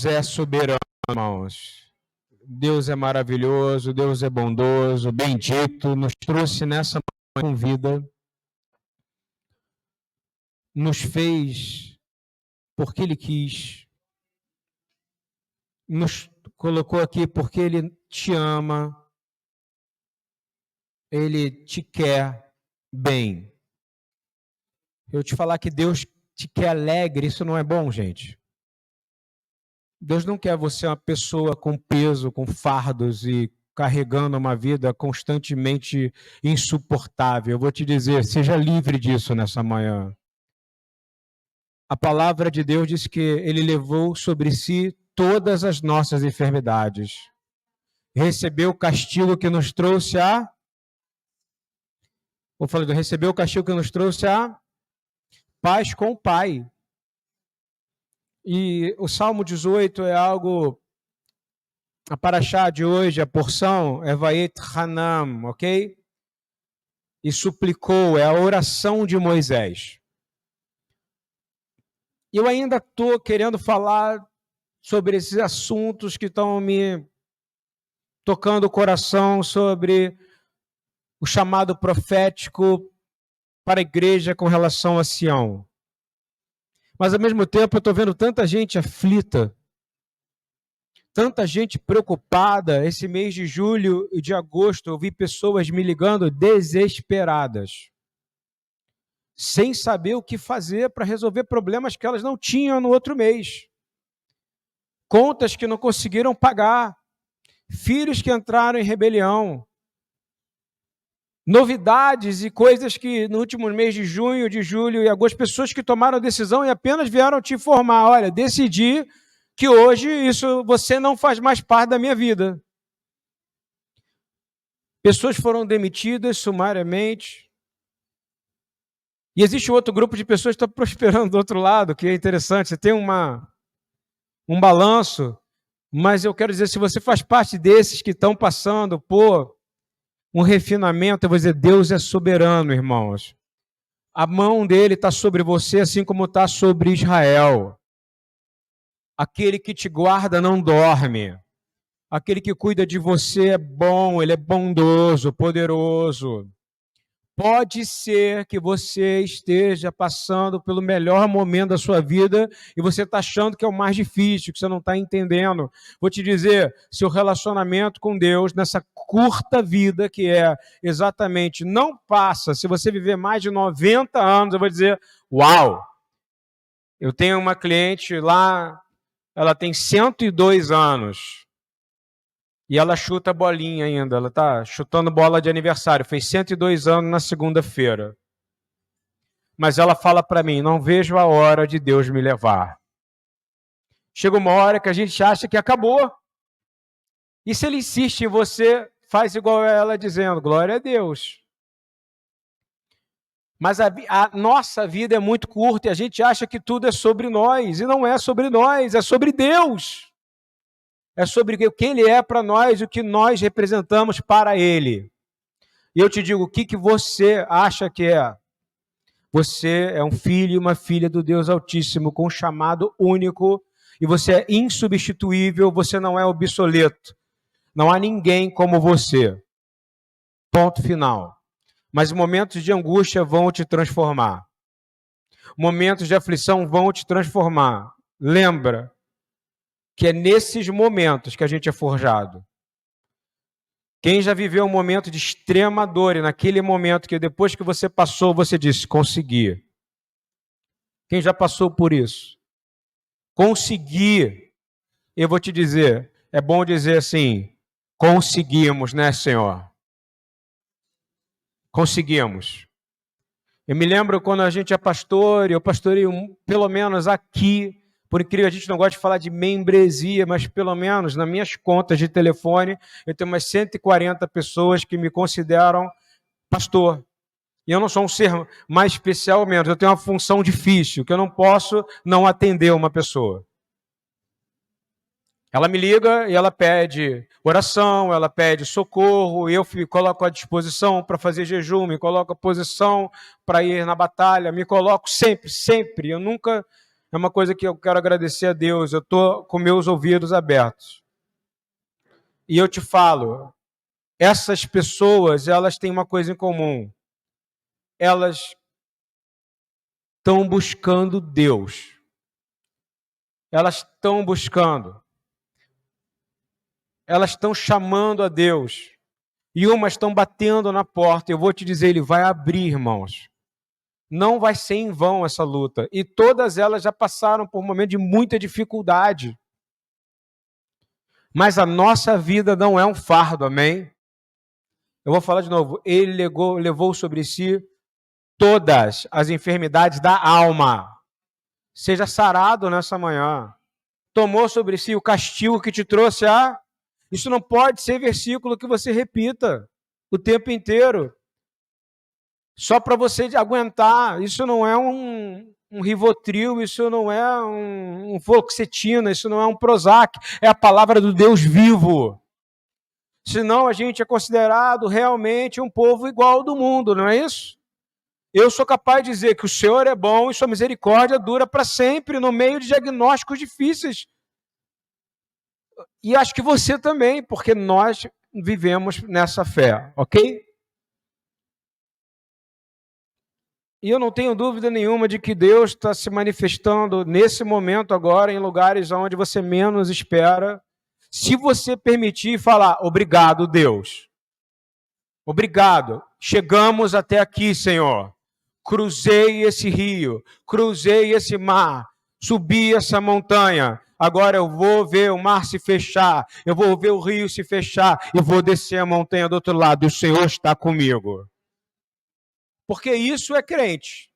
É soberano, irmãos. Deus é maravilhoso, Deus é bondoso, bendito, nos trouxe nessa manhã com vida, nos fez porque Ele quis, nos colocou aqui porque Ele te ama, Ele te quer bem. Eu te falar que Deus te quer alegre, isso não é bom, gente? Deus não quer você uma pessoa com peso, com fardos e carregando uma vida constantemente insuportável. Eu vou te dizer, seja livre disso nessa manhã. A palavra de Deus diz que Ele levou sobre si todas as nossas enfermidades. Recebeu o castigo que nos trouxe a... Vou falar, recebeu o castigo que nos trouxe a paz com o Pai. E o Salmo 18 é algo... A paraxá de hoje, a porção, é Vayet Hanam, ok? E suplicou, é a oração de Moisés. E eu ainda estou querendo falar sobre esses assuntos que estão me tocando o coração, sobre o chamado profético para a igreja com relação a Sião. Mas, ao mesmo tempo, eu estou vendo tanta gente aflita, tanta gente preocupada. Esse mês de julho e de agosto, eu vi pessoas me ligando desesperadas, sem saber o que fazer para resolver problemas que elas não tinham no outro mês. Contas que não conseguiram pagar, filhos que entraram em rebelião, novidades e coisas que no último mês de junho, de julho e agosto, pessoas que tomaram a decisão e apenas vieram te informar, olha, decidi que hoje isso você não faz mais parte da minha vida. Pessoas foram demitidas sumariamente. E existe outro grupo de pessoas que está prosperando do outro lado, que é interessante. Você tem um balanço, mas eu quero dizer, se você faz parte desses que estão passando por um refinamento, eu vou dizer, Deus é soberano, irmãos. A mão dele está sobre você, assim como está sobre Israel. Aquele que te guarda não dorme. Aquele que cuida de você é bom, ele é bondoso, poderoso. Pode ser que você esteja passando pelo melhor momento da sua vida e você está achando que é o mais difícil, que você não está entendendo. Vou te dizer, seu relacionamento com Deus, nessa curta vida que é exatamente, não passa. Se você viver mais de 90 anos, eu vou dizer, uau! Eu tenho uma cliente lá, ela tem 102 anos. E ela chuta bolinha ainda, ela está chutando bola de aniversário, fez 102 anos na segunda-feira. Mas ela fala para mim, não vejo a hora de Deus me levar. Chega uma hora que a gente acha que acabou. E se ele insiste em você, faz igual ela dizendo, glória a Deus. Mas a nossa vida é muito curta e a gente acha que tudo é sobre nós. E não é sobre nós, é sobre Deus. É sobre o que Ele é para nós, o que nós representamos para Ele. E eu te digo, o que você acha que é? Você é um filho e uma filha do Deus Altíssimo, com um chamado único, e você é insubstituível, você não é obsoleto. Não há ninguém como você. Ponto final. Mas momentos de angústia vão te transformar. Momentos de aflição vão te transformar. Lembra que é nesses momentos que a gente é forjado. Quem já viveu um momento de extrema dor e naquele momento que depois que você passou, você disse, consegui. Quem já passou por isso? Consegui. Eu vou te dizer, é bom dizer assim, conseguimos, né, Senhor? Conseguimos. Eu me lembro quando a gente é pastor, eu pastorei pelo menos aqui, por incrível, a gente não gosta de falar de membresia, mas pelo menos nas minhas contas de telefone, eu tenho umas 140 pessoas que me consideram pastor. E eu não sou um ser mais especial ou menos, eu tenho uma função difícil, que eu não posso não atender uma pessoa. Ela me liga e ela pede oração, ela pede socorro, eu me coloco à disposição para fazer jejum, me coloco à posição para ir na batalha, me coloco sempre, sempre. Eu nunca É uma coisa que eu quero agradecer a Deus. Eu estou com meus ouvidos abertos. E eu te falo, essas pessoas, elas têm uma coisa em comum. Elas estão buscando Deus. Elas estão buscando. Elas estão chamando a Deus. E umas estão batendo na porta. Eu vou te dizer, Ele vai abrir, irmãos. Não vai ser em vão essa luta. E todas elas já passaram por um momento de muita dificuldade. Mas a nossa vida não é um fardo, amém? Eu vou falar de novo. Ele levou sobre si todas as enfermidades da alma. Seja sarado nessa manhã. Tomou sobre si o castigo que te trouxe a... Isso não pode ser versículo que você repita o tempo inteiro. Só para você aguentar. Isso não é um Rivotril, isso não é um Fluoxetina, isso não é um Prozac. É a palavra do Deus vivo. Senão a gente é considerado realmente um povo igual ao do mundo, não é isso? Eu sou capaz de dizer que o Senhor é bom e sua misericórdia dura para sempre no meio de diagnósticos difíceis. E acho que você também, porque nós vivemos nessa fé, ok? E eu não tenho dúvida nenhuma de que Deus está se manifestando nesse momento agora em lugares onde você menos espera. Se você permitir falar, obrigado, Deus. Obrigado. Chegamos até aqui, Senhor. Cruzei esse rio, cruzei esse mar, subi essa montanha. Agora eu vou ver o mar se fechar, eu vou ver o rio se fechar e vou descer a montanha do outro lado. O Senhor está comigo. Porque isso é crente.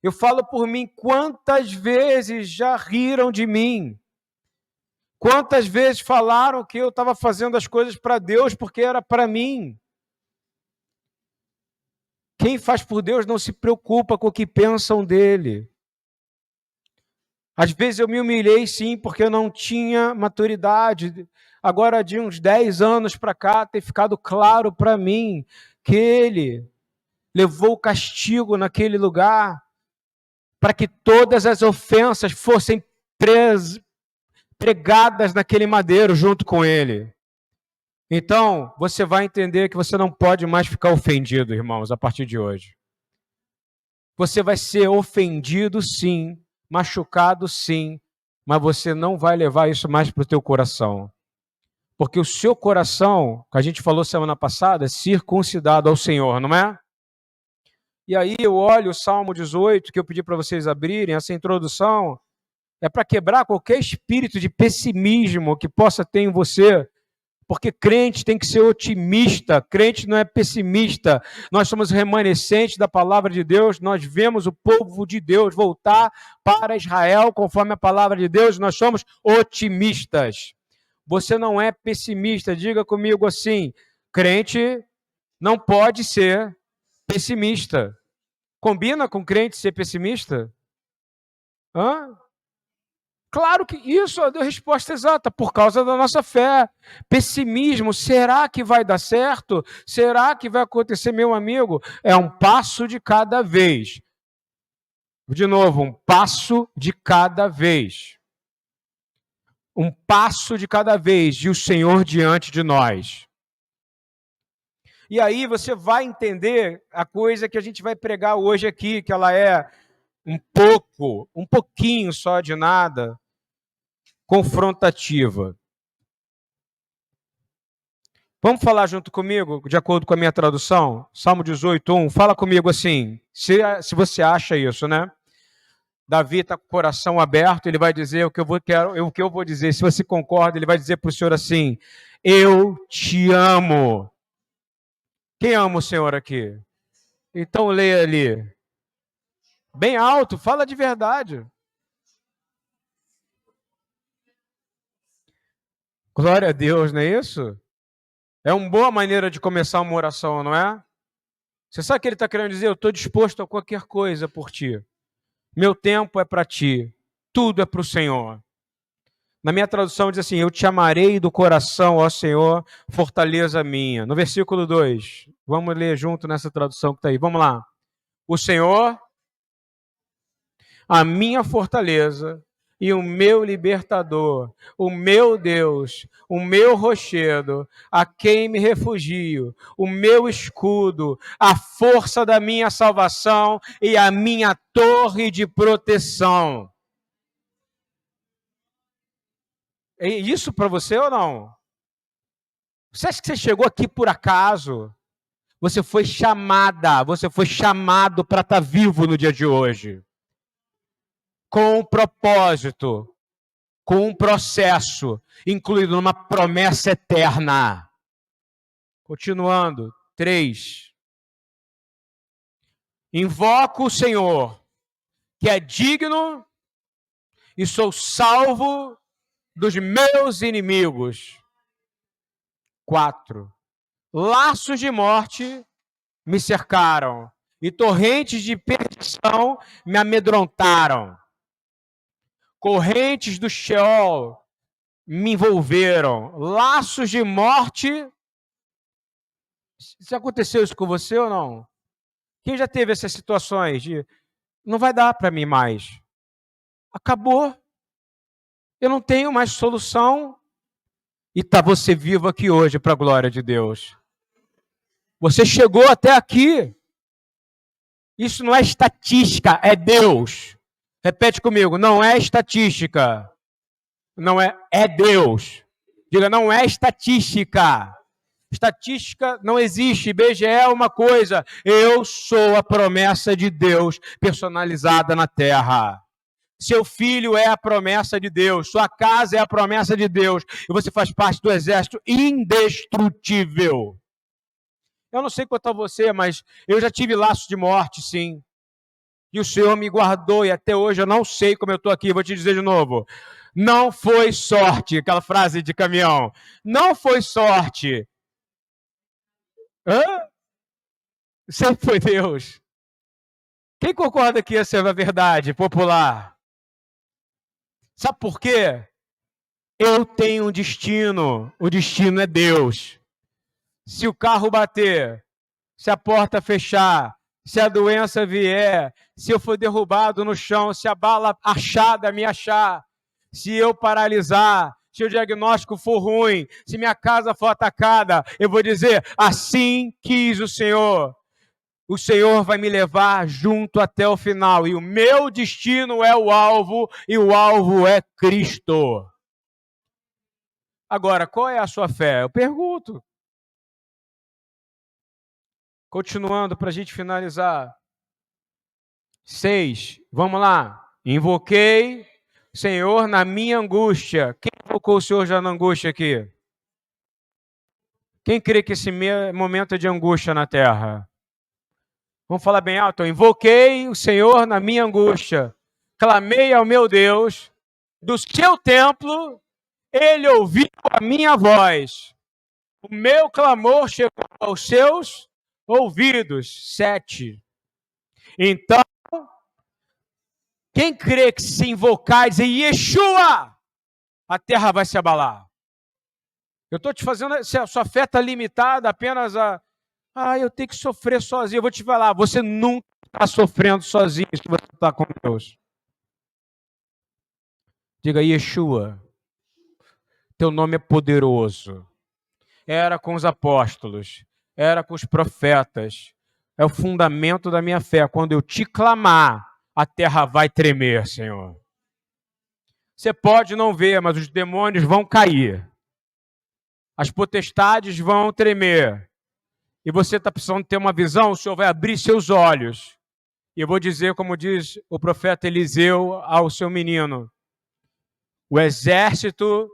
Eu falo por mim, quantas vezes já riram de mim? Quantas vezes falaram que eu estava fazendo as coisas para Deus porque era para mim? Quem faz por Deus não se preocupa com o que pensam dele. Às vezes eu me humilhei, sim, porque eu não tinha maturidade. Agora, de uns 10 anos para cá, tem ficado claro para mim que ele levou o castigo naquele lugar para que todas as ofensas fossem pregadas naquele madeiro junto com ele. Então, você vai entender que você não pode mais ficar ofendido, irmãos, a partir de hoje. Você vai ser ofendido, sim, machucado, sim, mas você não vai levar isso mais para o teu coração. Porque o seu coração, que a gente falou semana passada, é circuncidado ao Senhor, não é? E aí eu olho o Salmo 18, que eu pedi para vocês abrirem, essa introdução, é para quebrar qualquer espírito de pessimismo que possa ter em você, porque crente tem que ser otimista, crente não é pessimista. Nós somos remanescentes da palavra de Deus, nós vemos o povo de Deus voltar para Israel conforme a palavra de Deus, nós somos otimistas. Você não é pessimista, diga comigo assim, crente não pode ser pessimista. Combina com crente ser pessimista? Hã? Claro que isso é a resposta exata, por causa da nossa fé. Pessimismo, será que vai dar certo? Será que vai acontecer, meu amigo? É um passo de cada vez. De novo, um passo de cada vez. Um passo de cada vez, e o Senhor diante de nós. E aí você vai entender a coisa que a gente vai pregar hoje aqui, que ela é um pouquinho só de nada, confrontativa. Vamos falar junto comigo, de acordo com a minha tradução? Salmo 18, 1. Fala comigo assim, se você acha isso, né? Davi está com o coração aberto, ele vai dizer o que eu vou dizer. Se você concorda, ele vai dizer para o Senhor assim, eu te amo. Quem ama o Senhor aqui? Então leia ali. Bem alto, fala de verdade. Glória a Deus, não é isso? É uma boa maneira de começar uma oração, não é? Você sabe o que ele está querendo dizer? Eu estou disposto a qualquer coisa por ti. Meu tempo é para ti. Tudo é para o Senhor. Na minha tradução diz assim, eu te amarei do coração, ó Senhor, fortaleza minha. No versículo 2, vamos ler junto nessa tradução que está aí. Vamos lá. O Senhor a minha fortaleza e o meu libertador, o meu Deus, o meu rochedo, a quem me refugio, o meu escudo, a força da minha salvação e a minha torre de proteção. É isso para você ou não? Você acha que você chegou aqui por acaso? Você foi chamada, você foi chamado para estar vivo no dia de hoje. Com um propósito, com um processo, incluído numa promessa eterna. Continuando. 3. Invoco o Senhor, que é digno, e sou salvo dos meus inimigos. 4. Laços de morte me cercaram, e torrentes de perdição me amedrontaram. Correntes do Sheol me envolveram. Laços de morte. Já aconteceu isso com você ou não? Quem já teve essas situações de não vai dar para mim mais? Acabou. Eu não tenho mais solução. E está você vivo aqui hoje para a glória de Deus. Você chegou até aqui. Isso não é estatística, é Deus. Repete comigo, não é estatística. Não é, é Deus. Diga, não é estatística. Estatística não existe. IBGE é uma coisa. Eu sou a promessa de Deus personalizada na terra. Seu filho é a promessa de Deus. Sua casa é a promessa de Deus. E você faz parte do exército indestrutível. Eu não sei quanto a você, mas eu já tive laço de morte, sim. E o Senhor me guardou, e até hoje eu não sei como eu estou aqui. Vou te dizer de novo. Não foi sorte, aquela frase de caminhão. Não foi sorte. Hã? Sempre foi Deus. Quem concorda que essa é a verdade popular? Sabe por quê? Eu tenho um destino. O destino é Deus. Se o carro bater, se a porta fechar, se a doença vier, se eu for derrubado no chão, se a bala achada me achar, se eu paralisar, se o diagnóstico for ruim, se minha casa for atacada, eu vou dizer, assim quis o Senhor. O Senhor vai me levar junto até o final. E o meu destino é o alvo, e o alvo é Cristo. Agora, qual é a sua fé? Eu pergunto. Continuando para a gente finalizar. 6. Vamos lá. Invoquei o Senhor na minha angústia. Quem invocou o Senhor já na angústia aqui? Quem crê que esse momento é de angústia na terra? Vamos falar bem alto. Invoquei o Senhor na minha angústia. Clamei ao meu Deus. Do seu templo, ele ouviu a minha voz. O meu clamor chegou aos seus ouvidos. 7. Então, quem crê que se invocar e dizer Yeshua, a terra vai se abalar. Eu estou te fazendo, se a sua fé está limitada apenas a eu tenho que sofrer sozinho. Eu vou te falar, você nunca está sofrendo sozinho se você está com Deus. Diga, Yeshua, teu nome é poderoso. Era com os apóstolos, era com os profetas. É o fundamento da minha fé. Quando eu te clamar, a terra vai tremer, Senhor. Você pode não ver, mas os demônios vão cair. As potestades vão tremer. E você está precisando ter uma visão, o Senhor vai abrir seus olhos. E eu vou dizer, como diz o profeta Eliseu ao seu menino, o exército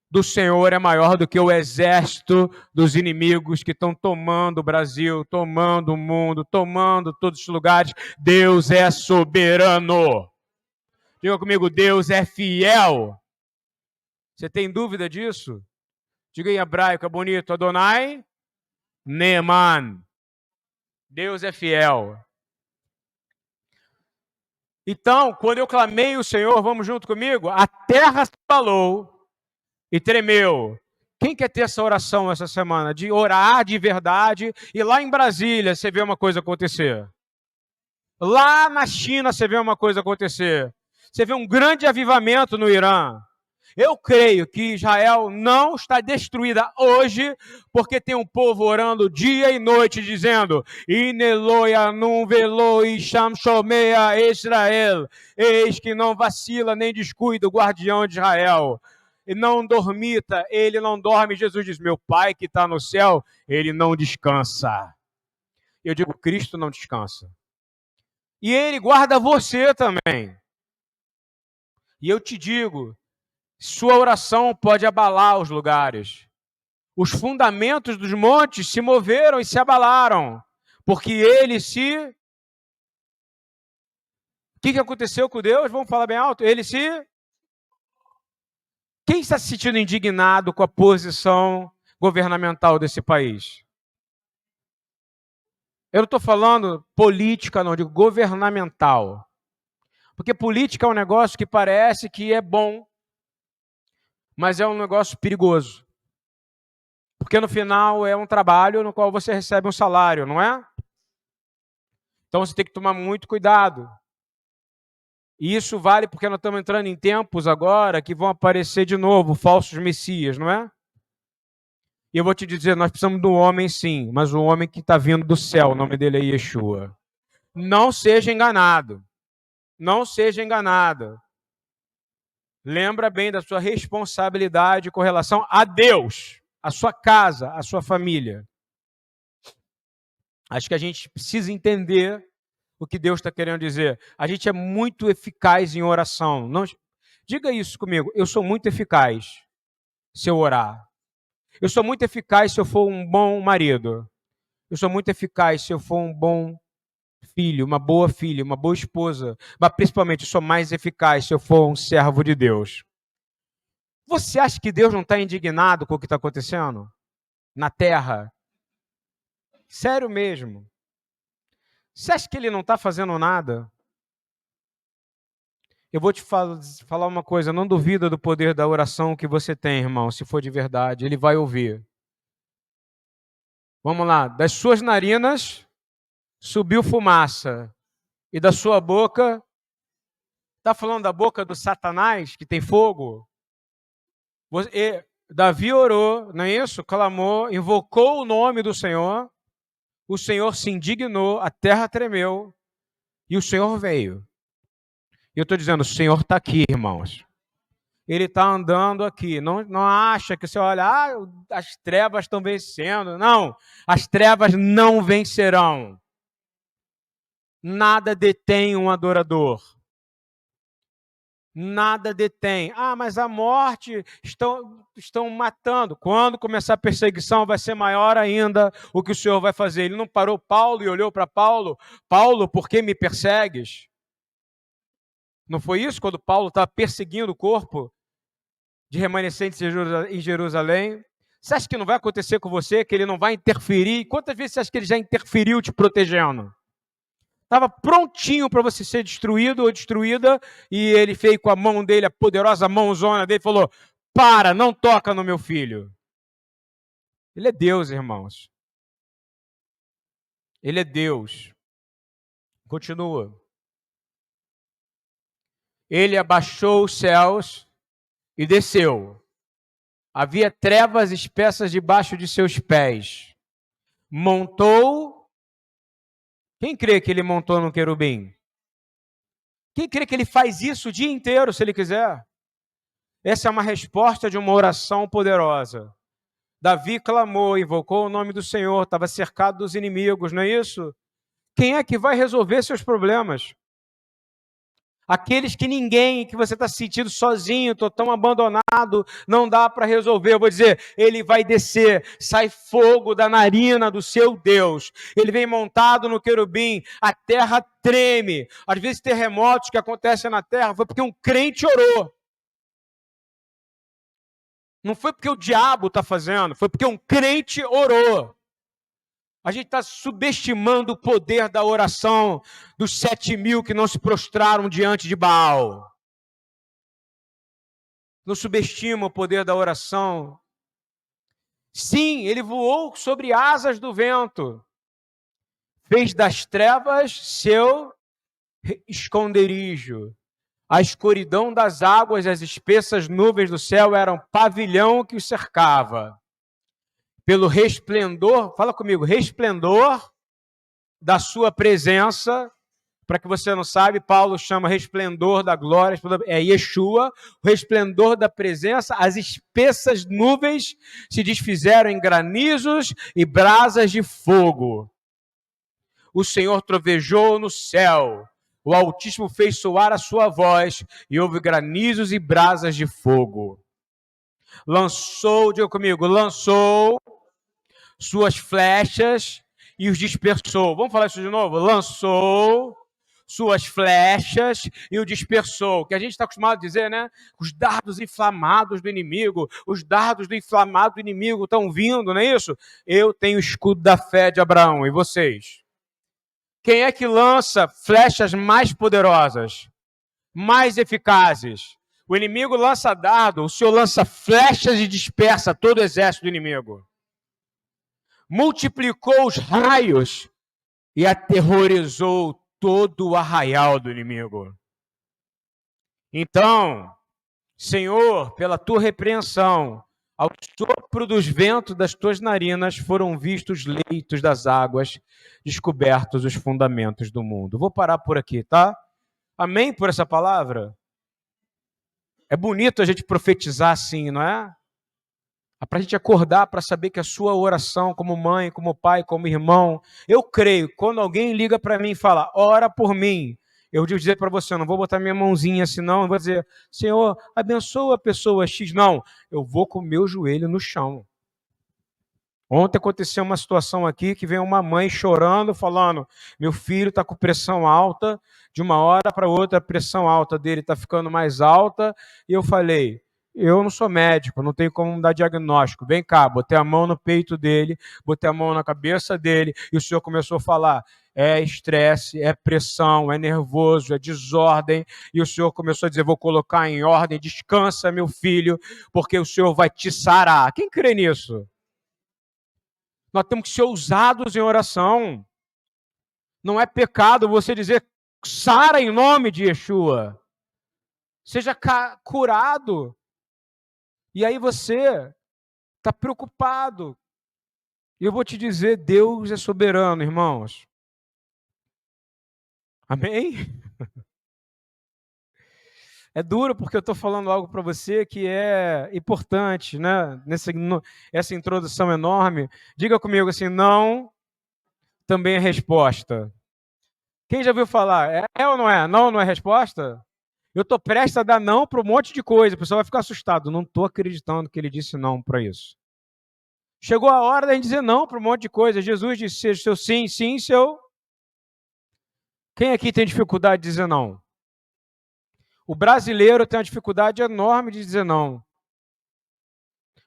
do Senhor é maior do que o exército dos inimigos que estão tomando o Brasil, tomando o mundo, tomando todos os lugares. Deus é soberano. Diga comigo, Deus é fiel. Você tem dúvida disso? Diga em hebraico, é bonito. Adonai, Neeman. Deus é fiel. Então, quando eu clamei o Senhor, vamos junto comigo? A terra se abalou e tremeu. Quem quer ter essa oração essa semana? De orar de verdade e lá em Brasília você vê uma coisa acontecer. Lá na China você vê uma coisa acontecer. Você vê um grande avivamento no Irã. Eu creio que Israel não está destruída hoje, porque tem um povo orando dia e noite, dizendo: Ineloia num veloi shamshomeia Israel. Eis que não vacila nem descuida o guardião de Israel. E não dormita, ele não dorme. Jesus diz: meu Pai que está no céu, ele não descansa. Eu digo: Cristo não descansa. E ele guarda você também. E eu te digo, sua oração pode abalar os lugares. Os fundamentos dos montes se moveram e se abalaram, porque ele se... O que aconteceu com Deus? Vamos falar bem alto. Ele se... Quem está se sentindo indignado com a posição governamental desse país? Eu não estou falando política, não, digo governamental. Porque política é um negócio que parece que é bom, mas é um negócio perigoso. Porque no final é um trabalho no qual você recebe um salário, não é? Então você tem que tomar muito cuidado. E isso vale porque nós estamos entrando em tempos agora que vão aparecer de novo falsos messias, não é? E eu vou te dizer, nós precisamos do homem sim, mas o homem que está vindo do céu, o nome dele é Yeshua. Não seja enganado. Não seja enganado. Lembra bem da sua responsabilidade com relação a Deus, a sua casa, a sua família. Acho que a gente precisa entender o que Deus está querendo dizer. A gente é muito eficaz em oração. Não... Diga isso comigo. Eu sou muito eficaz se eu orar. Eu sou muito eficaz se eu for um bom marido. Eu sou muito eficaz se eu for um bom filho, uma boa filha, uma boa esposa. Mas principalmente eu sou mais eficaz se eu for um servo de Deus. Você acha que Deus não está indignado com o que está acontecendo na terra? Sério mesmo. Você acha que ele não está fazendo nada? Eu vou te falar uma coisa, não duvida do poder da oração que você tem, irmão, se for de verdade, ele vai ouvir. Vamos lá, das suas narinas subiu fumaça, e da sua boca, está falando da boca do Satanás, que tem fogo? Davi orou, não é isso? Clamou, invocou o nome do Senhor, o Senhor se indignou, a terra tremeu, e o Senhor veio. E eu estou dizendo, o Senhor está aqui, irmãos. Ele está andando aqui. Não acha que você olha, as trevas estão vencendo. Não, as trevas não vencerão. Nada detém um adorador. Nada detém. Mas a morte estão matando. Quando começar a perseguição, vai ser maior ainda o que o Senhor vai fazer. Ele não parou Paulo e olhou para Paulo. Paulo, por que me persegues? Não foi isso quando Paulo estava perseguindo o corpo de remanescentes em Jerusalém? Você acha que não vai acontecer com você, que ele não vai interferir? Quantas vezes você acha que ele já interferiu te protegendo? Estava prontinho para você ser destruído ou destruída, e ele fez com a mão dele, a poderosa mãozona dele, falou: para, não toca no meu filho. Ele é Deus, irmãos. Ele é Deus. Continua. Ele abaixou os céus e desceu. Havia trevas espessas debaixo de seus pés. Montou. Quem crê que ele montou no querubim? Quem crê que ele faz isso o dia inteiro, se ele quiser? Essa é uma resposta de uma oração poderosa. Davi clamou, invocou o nome do Senhor, estava cercado dos inimigos, não é isso? Quem é que vai resolver seus problemas? Aqueles que ninguém, que você está se sentindo sozinho, estou tão abandonado, não dá para resolver. Eu vou dizer, ele vai descer, sai fogo da narina do seu Deus. Ele vem montado no querubim, a terra treme. Às vezes terremotos que acontecem na terra foi porque um crente orou. Não foi porque o diabo está fazendo, foi porque um crente orou. A gente está subestimando o poder da oração dos 7.000 que não se prostraram diante de Baal. Não subestima o poder da oração. Sim, ele voou sobre asas do vento. Fez das trevas seu esconderijo. A escuridão das águas e as espessas nuvens do céu eram pavilhão que o cercava. Pelo resplendor, fala comigo, resplendor da sua presença. Para que você não sabe, Paulo chama resplendor da glória, é Yeshua, o resplendor da presença, as espessas nuvens se desfizeram em granizos e brasas de fogo. O Senhor trovejou no céu, o Altíssimo fez soar a sua voz, e houve granizos e brasas de fogo. Lançou, diga comigo, lançou suas flechas e os dispersou. Vamos falar isso de novo? Lançou suas flechas e o dispersou. Que a gente está acostumado a dizer, né? Os dardos inflamados do inimigo, os dardos do inflamado do inimigo estão vindo, não é isso? Eu tenho o escudo da fé de Abraão, e vocês? Quem é que lança flechas mais poderosas, mais eficazes? O inimigo lança dardo, o Senhor lança flechas e dispersa todo o exército do inimigo. Multiplicou os raios e aterrorizou todo o arraial do inimigo. Então, Senhor, pela tua repreensão, ao sopro dos ventos das tuas narinas foram vistos os leitos das águas, descobertos os fundamentos do mundo. Vou parar por aqui, tá? Amém por essa palavra? É bonito a gente profetizar assim, não é? É para a gente acordar, para saber que a sua oração, como mãe, como pai, como irmão, eu creio, quando alguém liga para mim e fala, ora por mim, eu vou dizer para você, eu não vou botar minha mãozinha assim, não, eu vou dizer, Senhor, abençoa a pessoa X. Não, eu vou com o meu joelho no chão. Ontem aconteceu uma situação aqui que veio uma mãe chorando, falando, meu filho está com pressão alta, de uma hora para outra a pressão alta dele está ficando mais alta, e eu falei, eu não sou médico, não tenho como dar diagnóstico, vem cá, botei a mão no peito dele, botei a mão na cabeça dele, e o senhor começou a falar, é estresse, é pressão, é nervoso, é desordem, e o senhor começou a dizer, vou colocar em ordem, descansa meu filho, porque o senhor vai te sarar. Quem crê nisso? Nós temos que ser ousados em oração. Não é pecado você dizer, sara em nome de Yeshua. Seja curado. E aí você está preocupado. E eu vou te dizer, Deus é soberano, irmãos. Amém? É duro porque eu estou falando algo para você que é importante, né? Essa introdução enorme. Diga comigo assim, não também é resposta. Quem já ouviu falar? É ou não é? Não, não é resposta? Eu estou prestes a dar não para um monte de coisa. O pessoal vai ficar assustado. Não estou acreditando que ele disse não para isso. Chegou a hora da gente dizer não para um monte de coisa. Jesus disse seja seu sim, sim, seu... Quem aqui tem dificuldade de dizer não? O brasileiro tem uma dificuldade enorme de dizer não.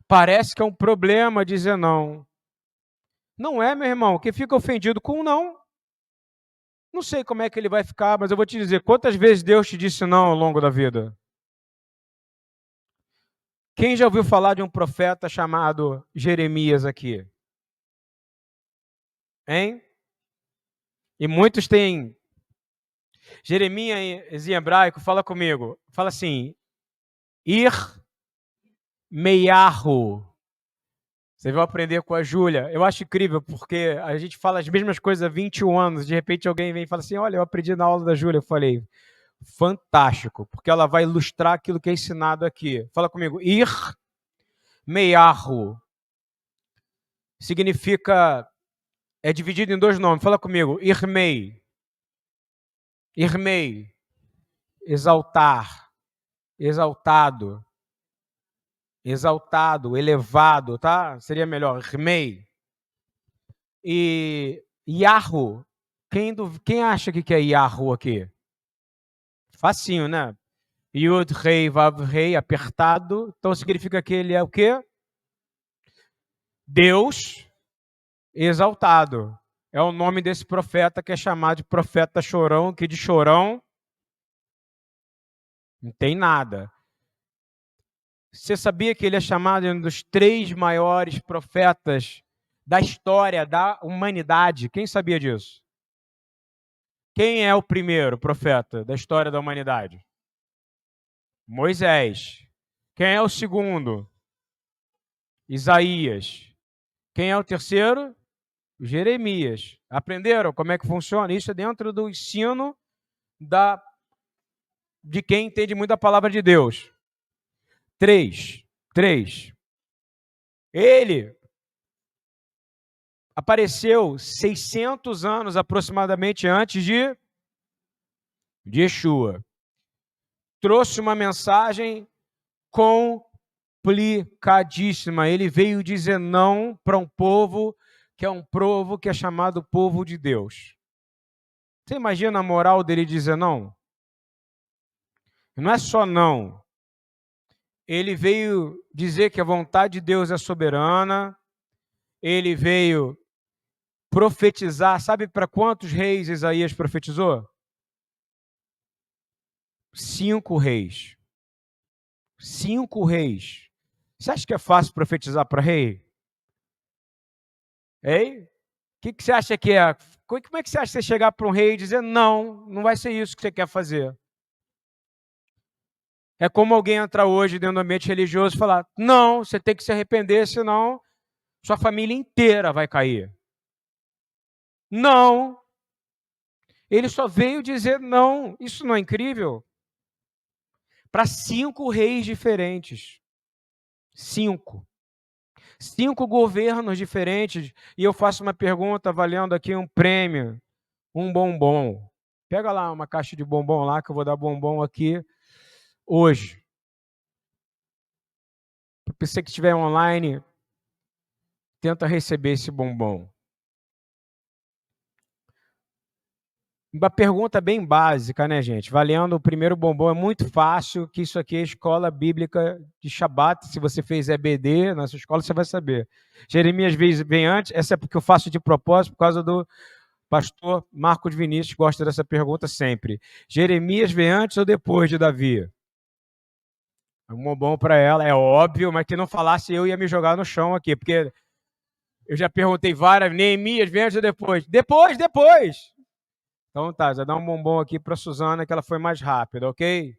Parece que é um problema dizer não. Não é, meu irmão. Quem fica ofendido com não, não sei como é que ele vai ficar, mas eu vou te dizer, quantas vezes Deus te disse não ao longo da vida? Quem já ouviu falar de um profeta chamado Jeremias aqui? Hein? E muitos têm... Jeremias em hebraico, fala comigo. Fala assim, Ir Meiahu. Você vai aprender com a Júlia. Eu acho incrível, porque a gente fala as mesmas coisas há 21 anos. De repente alguém vem e fala assim, olha, eu aprendi na aula da Júlia. Eu falei, fantástico, porque ela vai ilustrar aquilo que é ensinado aqui. Fala comigo, Ir Meiahu. Significa, é dividido em dois nomes. Fala comigo, Irmei. Irmei, exaltar, exaltado, exaltado, elevado, tá? Seria melhor, Irmei. E Yahu, quem acha que é Yahu aqui? Facinho, né? Yud, Rei, Vav, Rei, apertado. Então significa que ele é o quê? Deus exaltado. É o nome desse profeta que é chamado de profeta chorão, que de chorão não tem nada. Você sabia que ele é chamado um dos 3 maiores profetas da história da humanidade? Quem sabia disso? Quem é o primeiro profeta da história da humanidade? Moisés. Quem é o segundo? Isaías. Quem é o terceiro? Jeremias. Aprenderam como é que funciona? Isso é dentro do ensino de quem entende muito a palavra de Deus. 3. Ele apareceu 600 anos aproximadamente antes de Yeshua. Trouxe uma mensagem complicadíssima. Ele veio dizer não para um povo que é chamado povo de Deus. Você imagina a moral dele dizer não? Não é só não. Ele veio dizer que a vontade de Deus é soberana. Ele veio profetizar. Sabe para quantos reis Isaías profetizou? 5 reis. 5 reis. Você acha que é fácil profetizar para rei? Hein? O que você acha que é? Como é que você acha que você chegar para um rei e dizer não, não vai ser isso que você quer fazer? É como alguém entrar hoje dentro do ambiente religioso e falar, não, você tem que se arrepender, senão sua família inteira vai cair. Não. Ele só veio dizer não. Isso não é incrível? Para 5 reis diferentes. 5. 5 governos diferentes. E eu faço uma pergunta valendo aqui um prêmio, um bombom. Pega lá uma caixa de bombom lá, que eu vou dar bombom aqui hoje. Para você que estiver online, tenta receber esse bombom. Uma pergunta bem básica, né, gente? Valendo o primeiro bombom, é muito fácil, que isso aqui é escola bíblica de Shabat. Se você fez EBD na sua escola, você vai saber. Jeremias vem antes, essa é porque eu faço de propósito, por causa do pastor Marcos Vinícius, gosta dessa pergunta sempre. Jeremias vem antes ou depois de Davi? É um bombom para ela, é óbvio, mas que não falasse eu ia me jogar no chão aqui, porque eu já perguntei várias, Neemias vem antes ou depois? Depois! Então tá, já dá um bombom aqui para a Suzana, que ela foi mais rápida, ok?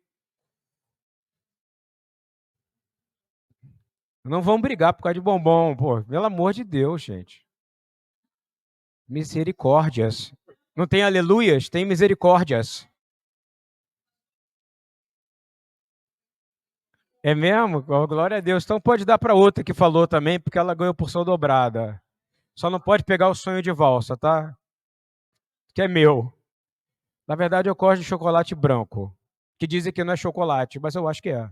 Não vão brigar por causa de bombom, pô. Pelo amor de Deus, gente. Misericórdias. Não tem aleluias, tem misericórdias. É mesmo? Glória a Deus. Então pode dar para outra que falou também, porque ela ganhou porção dobrada. Só não pode pegar o sonho de valsa, tá? Que é meu. Na verdade, eu gosto de chocolate branco, que dizem que não é chocolate, mas eu acho que é.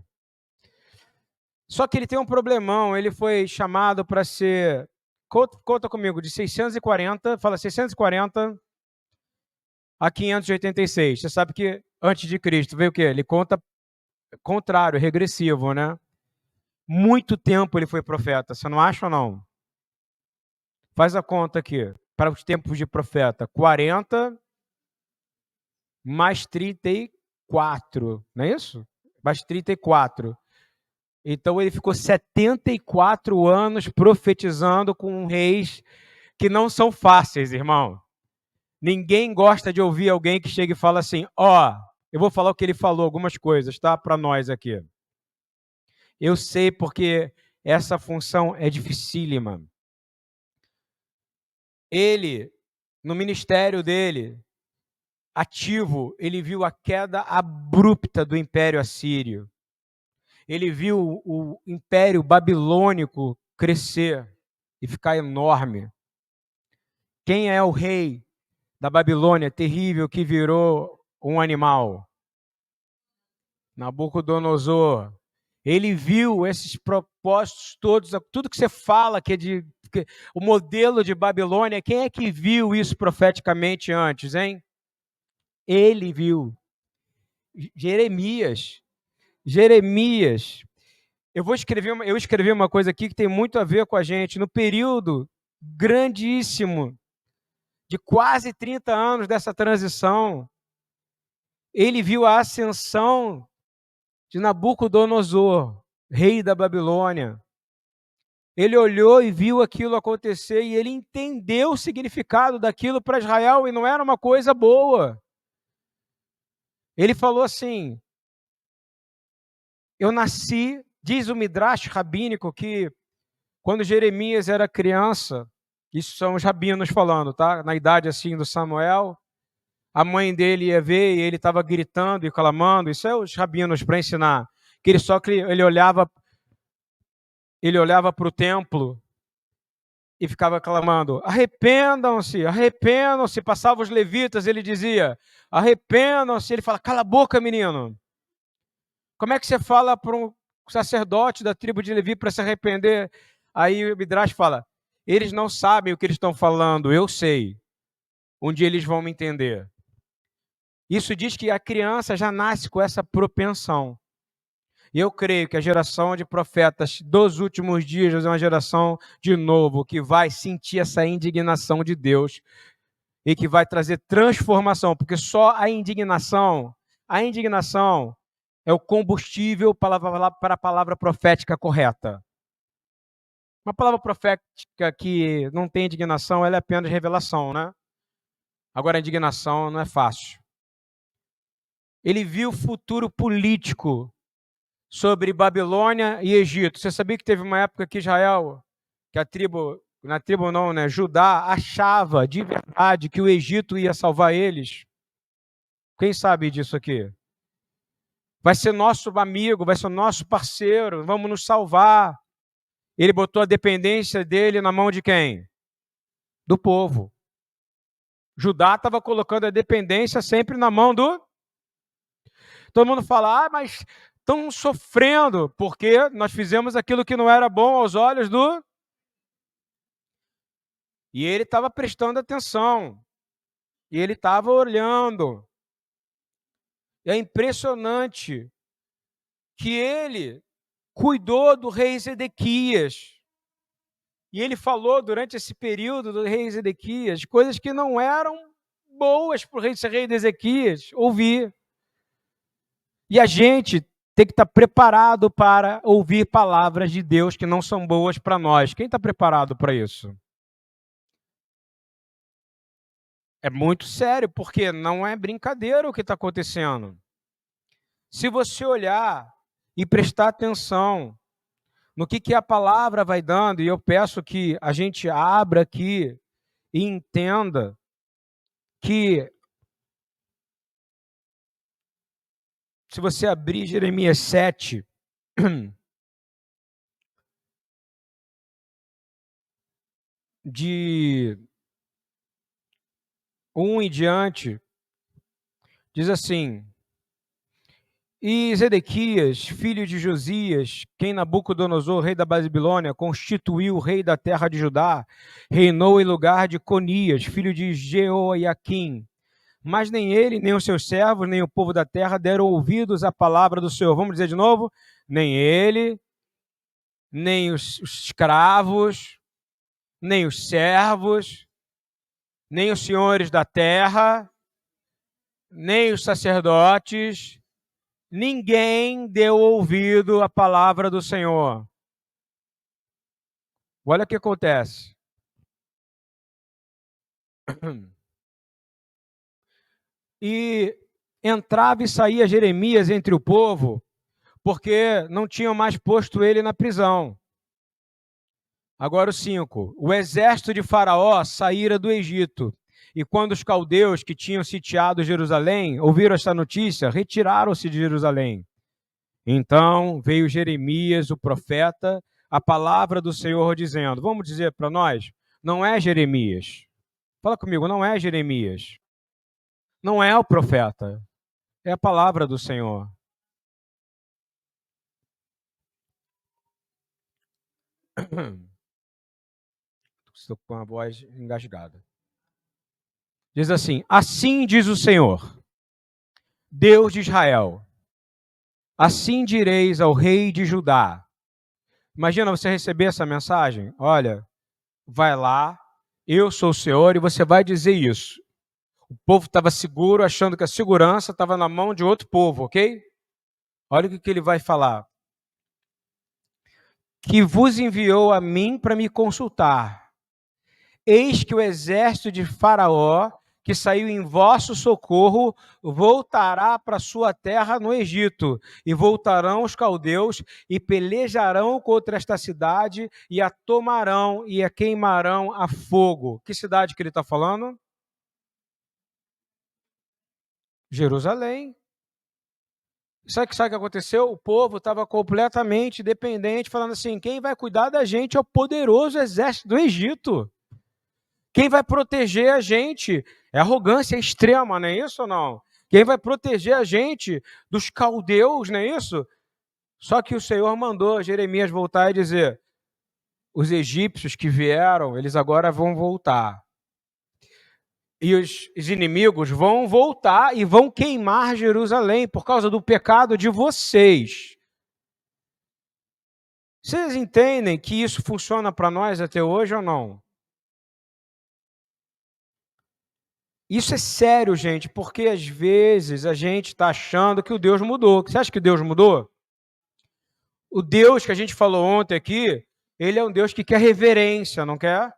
Só que ele tem um problemão, ele foi chamado para ser, conta comigo, de 640, fala 640 a 586. Você sabe que antes de Cristo veio o quê? Ele conta contrário, regressivo, né? Muito tempo ele foi profeta, você não acha ou não? Faz a conta aqui, para os tempos de profeta, 40 mais 34, não é isso? Mais 34. Então ele ficou 74 anos profetizando com reis que não são fáceis, irmão. Ninguém gosta de ouvir alguém que chega e fala assim, eu vou falar o que ele falou, algumas coisas, tá? Para nós aqui. Eu sei porque essa função é dificílima. Ele, no ministério dele, ativo, ele viu a queda abrupta do Império Assírio. Ele viu o Império Babilônico crescer e ficar enorme. Quem é o rei da Babilônia terrível que virou um animal? Nabucodonosor. Ele viu esses propósitos todos, tudo que você fala que é o modelo de Babilônia, quem é que viu isso profeticamente antes, hein? Ele viu. Jeremias. Eu escrevi uma coisa aqui que tem muito a ver com a gente. No período grandíssimo de quase 30 anos dessa transição, ele viu a ascensão de Nabucodonosor, rei da Babilônia. Ele olhou e viu aquilo acontecer e ele entendeu o significado daquilo para Israel e não era uma coisa boa. Ele falou assim, eu nasci, diz o Midrash rabínico que quando Jeremias era criança, isso são os rabinos falando, tá? Na idade assim do Samuel, a mãe dele ia ver e ele estava gritando e clamando, isso é os rabinos para ensinar, que ele olhava para o templo e ficava clamando, arrependam-se, arrependam-se, passava os levitas, ele dizia, arrependam-se, ele fala, cala a boca, menino. Como é que você fala para um sacerdote da tribo de Levi para se arrepender? Aí o Midrash fala, eles não sabem o que eles estão falando, eu sei. Um dia eles vão me entender. Isso diz que a criança já nasce com essa propensão. E eu creio que a geração de profetas dos últimos dias é uma geração, de novo, que vai sentir essa indignação de Deus e que vai trazer transformação, porque só a indignação é o combustível para a palavra profética correta. Uma palavra profética que não tem indignação, ela é apenas revelação, né? Agora, a indignação não é fácil. Ele viu o futuro político sobre Babilônia e Egito. Você sabia que teve uma época que Israel, Judá achava de verdade que o Egito ia salvar eles? Quem sabe disso aqui? Vai ser nosso amigo, vai ser nosso parceiro, vamos nos salvar. Ele botou a dependência dele na mão de quem? Do povo. Judá estava colocando a dependência sempre na mão do... Todo mundo fala, mas estão sofrendo, porque nós fizemos aquilo que não era bom aos olhos do... E ele estava prestando atenção. E ele estava olhando. E é impressionante que ele cuidou do rei Zedequias. E ele falou durante esse período do rei Zedequias coisas que não eram boas para o rei Ezequias ouvir. E a gente tem que estar preparado para ouvir palavras de Deus que não são boas para nós. Quem está preparado para isso? É muito sério, porque não é brincadeira o que está acontecendo. Se você olhar e prestar atenção no que a palavra vai dando, e eu peço que a gente abra aqui e entenda que, se você abrir Jeremias 7, de 1 em diante, diz assim, e Zedequias, filho de Josias, quem Nabucodonosor, rei da Babilônia, constituiu rei da terra de Judá, reinou em lugar de Conias, filho de Jeoiaquim. Mas nem ele, nem os seus servos, nem o povo da terra deram ouvidos à palavra do Senhor. Vamos dizer de novo? Nem ele, nem os escravos, nem os servos, nem os senhores da terra, nem os sacerdotes, ninguém deu ouvido à palavra do Senhor. Olha o que acontece. E entrava e saía Jeremias entre o povo, porque não tinham mais posto ele na prisão. Agora o 5. O exército de Faraó saíra do Egito. E quando os caldeus que tinham sitiado Jerusalém ouviram esta notícia, retiraram-se de Jerusalém. Então veio Jeremias, o profeta, a palavra do Senhor dizendo, vamos dizer para nós, não é Jeremias. Fala comigo, não é Jeremias. Não é o profeta. É a palavra do Senhor. Estou com a voz engasgada. Diz assim, assim diz o Senhor, Deus de Israel, assim direis ao rei de Judá. Imagina você receber essa mensagem, olha, vai lá, eu sou o Senhor, e você vai dizer isso. O povo estava seguro, achando que a segurança estava na mão de outro povo, ok? Olha o que ele vai falar. Que vos enviou a mim para me consultar. Eis que o exército de Faraó que saiu em vosso socorro, voltará para sua terra no Egito, e voltarão os caldeus, e pelejarão contra esta cidade, e a tomarão, e a queimarão a fogo. Que cidade que ele está falando? Jerusalém. Sabe o que aconteceu? O povo estava completamente dependente, falando assim: quem vai cuidar da gente é o poderoso exército do Egito. Quem vai proteger a gente é arrogância extrema, não é isso ou não? Quem vai proteger a gente dos caldeus, não é isso? Só que o Senhor mandou Jeremias voltar e dizer: os egípcios que vieram, eles agora vão voltar. E os inimigos vão voltar e vão queimar Jerusalém por causa do pecado de vocês. Vocês entendem que isso funciona para nós até hoje ou não? Isso é sério, gente, porque às vezes a gente está achando que o Deus mudou. Você acha que Deus mudou? O Deus que a gente falou ontem aqui, ele é um Deus que quer reverência, não quer?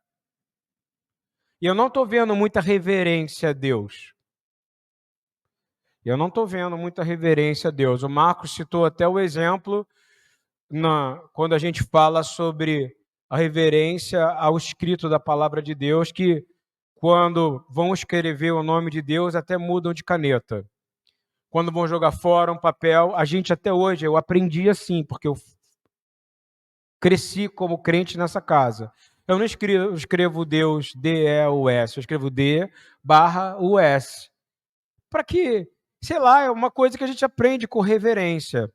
E eu não estou vendo muita reverência a Deus. Eu não estou vendo muita reverência a Deus. O Marcos citou até o exemplo quando a gente fala sobre a reverência ao escrito da palavra de Deus, que quando vão escrever o nome de Deus, até mudam de caneta. Quando vão jogar fora um papel, a gente até hoje, eu aprendi assim, porque eu cresci como crente nessa casa. Eu não escrevo Deus D-E-U-S, eu escrevo D/U-S. Para que, sei lá, é uma coisa que a gente aprende com reverência.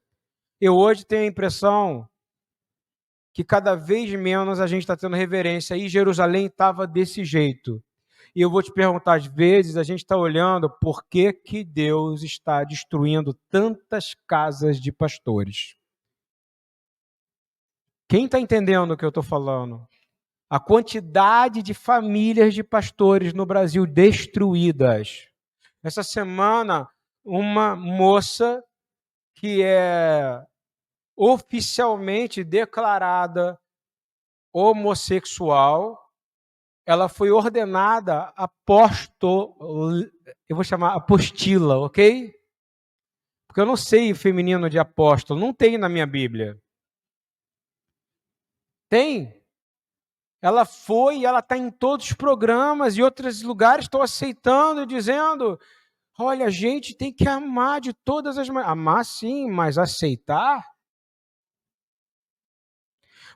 Eu hoje tenho a impressão que cada vez menos a gente está tendo reverência, e Jerusalém estava desse jeito. E eu vou te perguntar, às vezes a gente está olhando por que Deus está destruindo tantas casas de pastores. Quem está entendendo o que eu estou falando? A quantidade de famílias de pastores no Brasil destruídas. Essa semana, uma moça que é oficialmente declarada homossexual, ela foi ordenada eu vou chamar apostila, ok? Porque eu não sei o feminino de apóstolo, não tem na minha Bíblia. Tem? Ela foi e ela está em todos os programas e outros lugares estão aceitando e dizendo: olha, a gente tem que amar de todas as maneiras. Amar sim, mas aceitar?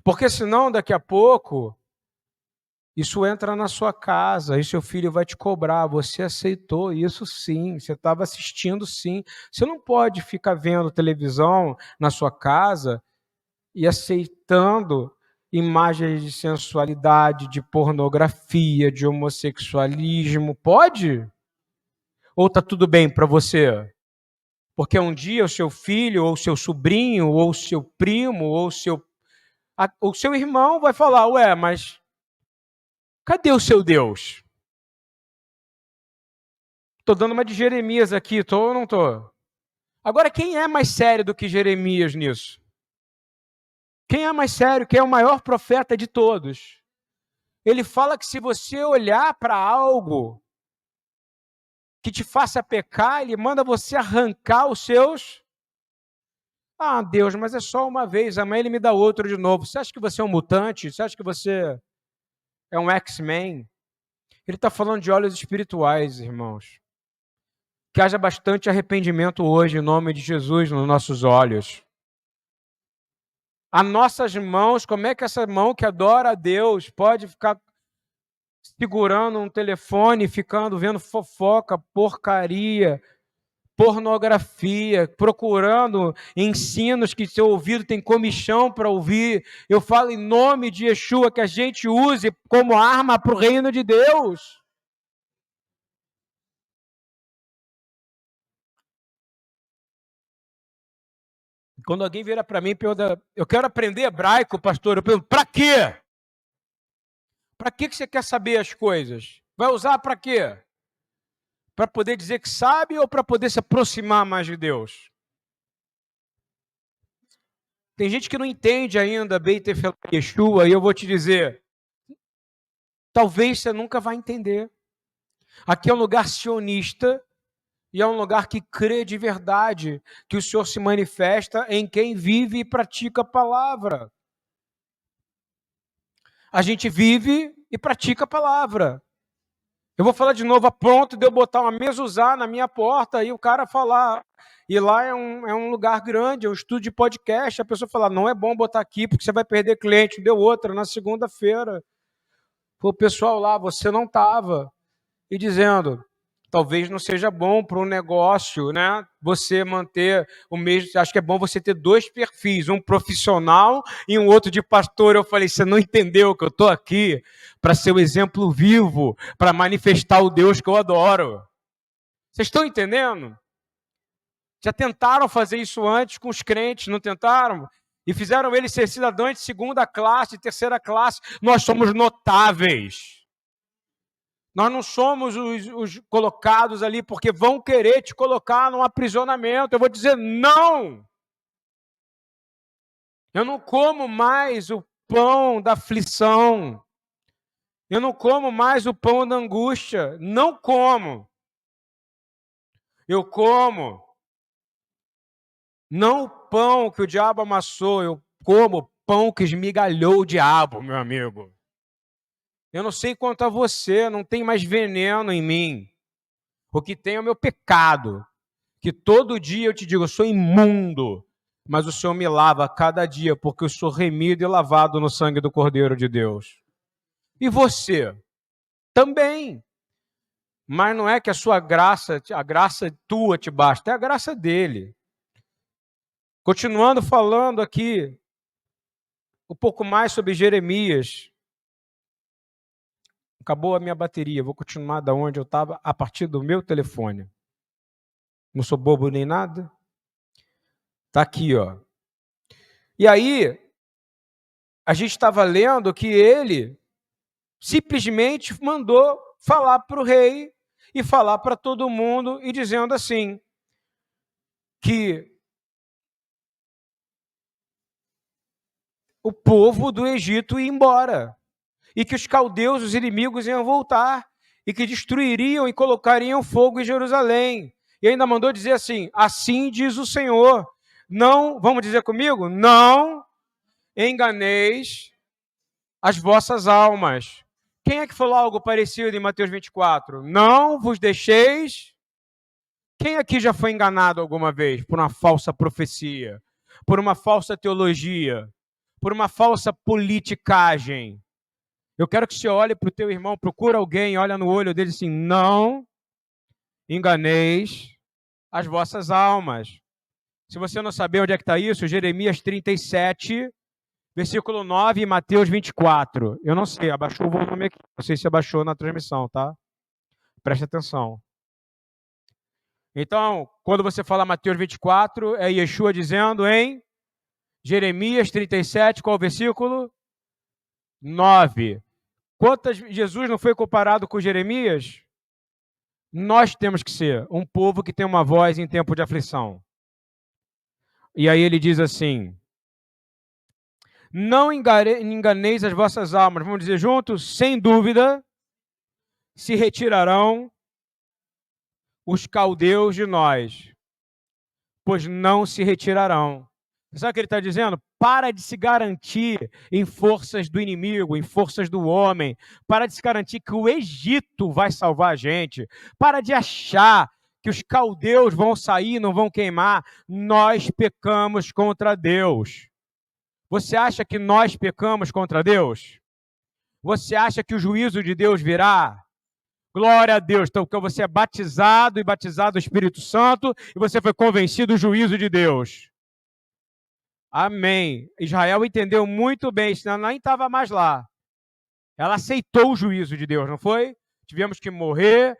Porque senão, daqui a pouco, isso entra na sua casa e seu filho vai te cobrar. Você aceitou isso sim, você estava assistindo sim. Você não pode ficar vendo televisão na sua casa e aceitando imagens de sensualidade, de pornografia, de homossexualismo. Pode? Ou está tudo bem para você? Porque um dia o seu filho, ou o seu sobrinho, ou o seu primo, ou o seu irmão vai falar: ué, mas cadê o seu Deus? Estou dando uma de Jeremias aqui, estou ou não estou? Agora, quem é mais sério do que Jeremias nisso? Quem é mais sério? Quem é o maior profeta de todos? Ele fala que se você olhar para algo que te faça pecar, ele manda você arrancar os seus. Ah, Deus, mas é só uma vez, amanhã ele me dá outro de novo. Você acha que você é um mutante? Você acha que você é um X-Men? Ele está falando de olhos espirituais, irmãos. Que haja bastante arrependimento hoje, em nome de Jesus, nos nossos olhos. As nossas mãos, como é que essa mão que adora a Deus pode ficar segurando um telefone, ficando vendo fofoca, porcaria, pornografia, procurando ensinos que seu ouvido tem comichão para ouvir? Eu falo em nome de Yeshua que a gente use como arma para o reino de Deus. Quando alguém vira para mim e pergunta: eu quero aprender hebraico, pastor, eu pergunto: para quê? Para que você quer saber as coisas? Vai usar para quê? Para poder dizer que sabe ou para poder se aproximar mais de Deus? Tem gente que não entende ainda Beit Yeshua, e eu vou te dizer, talvez você nunca vai entender. Aqui é um lugar sionista e é um lugar que crê de verdade que o Senhor se manifesta em quem vive e pratica a palavra. A gente vive e pratica a palavra. Eu vou falar de novo, a ponto de eu botar uma mezuzá na minha porta e o cara falar. E lá é um lugar grande, é um estúdio de podcast. A pessoa fala, não é bom botar aqui porque você vai perder cliente. Deu outra na segunda-feira. O pessoal lá, você não estava. E dizendo, talvez não seja bom para um negócio, né? Você manter o mesmo. Acho que é bom você ter dois perfis, um profissional e um outro de pastor. Eu falei, você não entendeu que eu estou aqui para ser o exemplo vivo, para manifestar o Deus que eu adoro. Vocês estão entendendo? Já tentaram fazer isso antes com os crentes, não tentaram? E fizeram eles ser cidadãos de segunda classe, de terceira classe. Nós somos notáveis. Nós não somos os colocados ali porque vão querer te colocar num aprisionamento. Eu vou dizer não. Eu não como mais o pão da aflição. Eu não como mais o pão da angústia. Não como. Eu como não o pão que o diabo amassou, eu como o pão que esmigalhou o diabo, meu amigo. Eu não sei quanto a você, não tem mais veneno em mim. O que tem é o meu pecado. Que todo dia eu te digo, eu sou imundo, mas o Senhor me lava a cada dia, porque eu sou remido e lavado no sangue do Cordeiro de Deus. E você? Também. Mas não é que a graça tua te basta, é a graça dele. Continuando falando aqui um pouco mais sobre Jeremias. Acabou a minha bateria, vou continuar da onde eu estava a partir do meu telefone. Não sou bobo nem nada. Tá aqui, ó. E aí, a gente estava lendo que ele simplesmente mandou falar para o rei e falar para todo mundo e dizendo assim, que o povo do Egito ia embora e que os caldeus, os inimigos, iam voltar e que destruiriam e colocariam fogo em Jerusalém. E ainda mandou dizer assim diz o Senhor, não, vamos dizer comigo, não enganeis as vossas almas. Quem é que falou algo parecido em Mateus 24? Não vos deixeis. Quem aqui já foi enganado alguma vez por uma falsa profecia, por uma falsa teologia, por uma falsa politicagem? Eu quero que você olhe para o teu irmão, procura alguém, olha no olho dele assim, não enganeis as vossas almas. Se você não saber onde é que está isso, Jeremias 37, versículo 9 e Mateus 24. Eu não sei, abaixou o volume aqui. Não sei se abaixou na transmissão, tá? Preste atenção. Então, quando você fala Mateus 24, é Yeshua dizendo em Jeremias 37, qual o versículo? 9. Jesus não foi comparado com Jeremias? Nós temos que ser um povo que tem uma voz em tempo de aflição. E aí ele diz assim, não enganeis as vossas almas. Vamos dizer juntos? Sem dúvida, se retirarão os caldeus de nós, pois não se retirarão. Sabe o que ele está dizendo? Para de se garantir em forças do inimigo, em forças do homem. Para de se garantir que o Egito vai salvar a gente. Para de achar que os caldeus vão sair, não vão queimar. Nós pecamos contra Deus. Você acha que nós pecamos contra Deus? Você acha que o juízo de Deus virá? Glória a Deus. Então, porque você é batizado e batizado do Espírito Santo e você foi convencido do juízo de Deus. Amém. Israel entendeu muito bem, senão ela nem estava mais lá. Ela aceitou o juízo de Deus, não foi? Tivemos que morrer,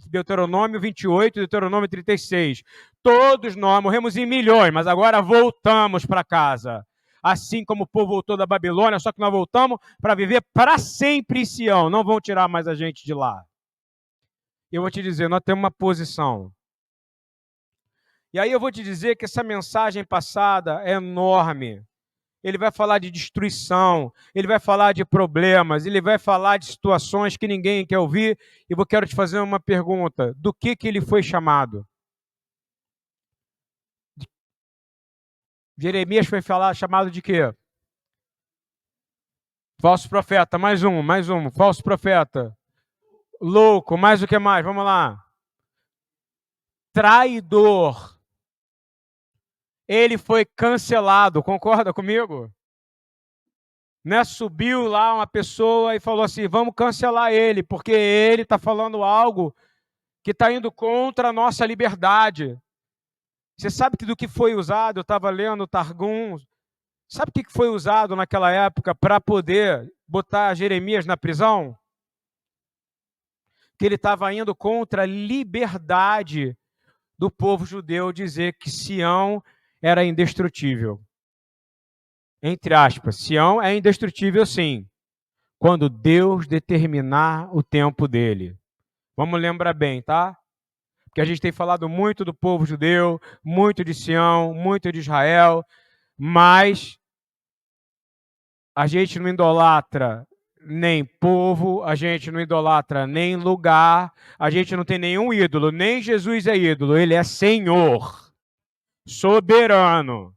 Deuteronômio 28, Deuteronômio 36. Todos nós morremos em milhões, mas agora voltamos para casa. Assim como o povo voltou da Babilônia, só que nós voltamos para viver para sempre em Sião. Não vão tirar mais a gente de lá. Eu vou te dizer, nós temos uma posição. E aí eu vou te dizer que essa mensagem passada é enorme. ele vai falar de destruição, ele vai falar de problemas, ele vai falar de situações que ninguém quer ouvir. E eu quero te fazer uma pergunta: do que ele foi chamado? Jeremias foi chamado de quê? Falso profeta, mais um, falso profeta. Louco, mais o que mais? Vamos lá. Traidor. Ele foi cancelado, concorda comigo? Né? Subiu lá uma pessoa e falou assim, vamos cancelar ele, porque ele está falando algo que está indo contra a nossa liberdade. Você sabe que do que foi usado, eu estava lendo o Targum, sabe o que foi usado naquela época para poder botar Jeremias na prisão? Que ele estava indo contra a liberdade do povo judeu dizer que Sião era indestrutível. Entre aspas, Sião é indestrutível sim, quando Deus determinar o tempo dele. Vamos lembrar bem, tá? Porque a gente tem falado muito do povo judeu, muito de Sião, muito de Israel, mas a gente não idolatra nem povo, a gente não idolatra nem lugar, a gente não tem nenhum ídolo, nem Jesus é ídolo, ele é Senhor, soberano.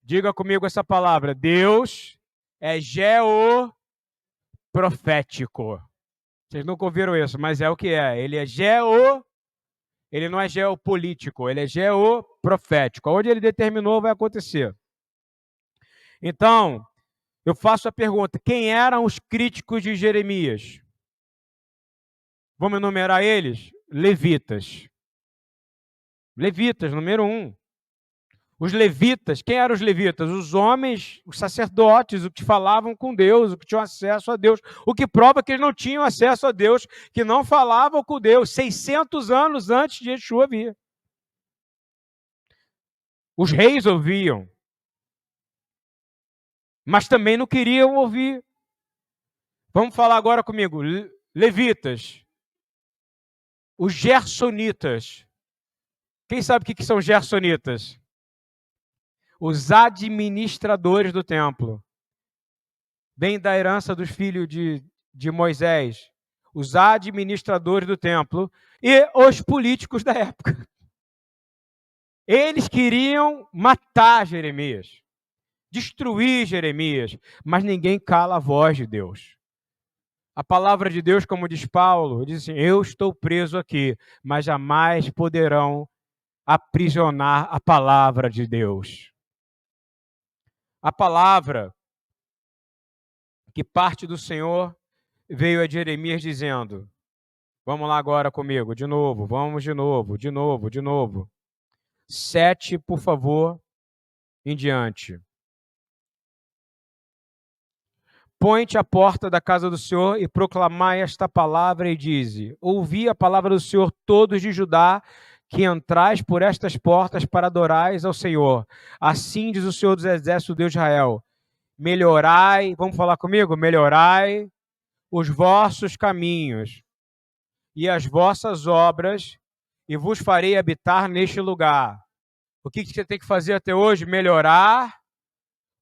Diga comigo essa palavra, Deus é geoprofético. Vocês nunca ouviram isso, mas é o que é. Ele é ele não é geopolítico, ele é geoprofético. Onde ele determinou vai acontecer. Então, eu faço a pergunta, quem eram os críticos de Jeremias? Vamos enumerar eles? Levitas. Levitas, número 1. Os levitas, quem eram os levitas? Os homens, os sacerdotes, os que falavam com Deus, os que tinham acesso a Deus. O que prova que eles não tinham acesso a Deus, que não falavam com Deus 600 anos antes de Yeshua vir. Os reis ouviam, mas também não queriam ouvir. Vamos falar agora comigo. Levitas. Os gersonitas. Quem sabe o que são gersonitas? Os administradores do templo. Vem da herança dos filhos de Moisés. Os administradores do templo e os políticos da época. Eles queriam matar Jeremias, destruir Jeremias, mas ninguém cala a voz de Deus. A palavra de Deus, como diz Paulo, diz assim, eu estou preso aqui, mas jamais poderão aprisionar a palavra de Deus. A palavra que parte do Senhor veio a Jeremias dizendo, vamos lá agora comigo, de novo, vamos de novo. 7, por favor, em diante. Põe-te à porta da casa do Senhor e proclamai esta palavra e dize, ouvi a palavra do Senhor todos de Judá, que entrais por estas portas para adorais ao Senhor. Assim diz o Senhor dos Exércitos, Deus de Israel. Melhorai, vamos falar comigo? Melhorai os vossos caminhos e as vossas obras, e vos farei habitar neste lugar. O que você tem que fazer até hoje? Melhorar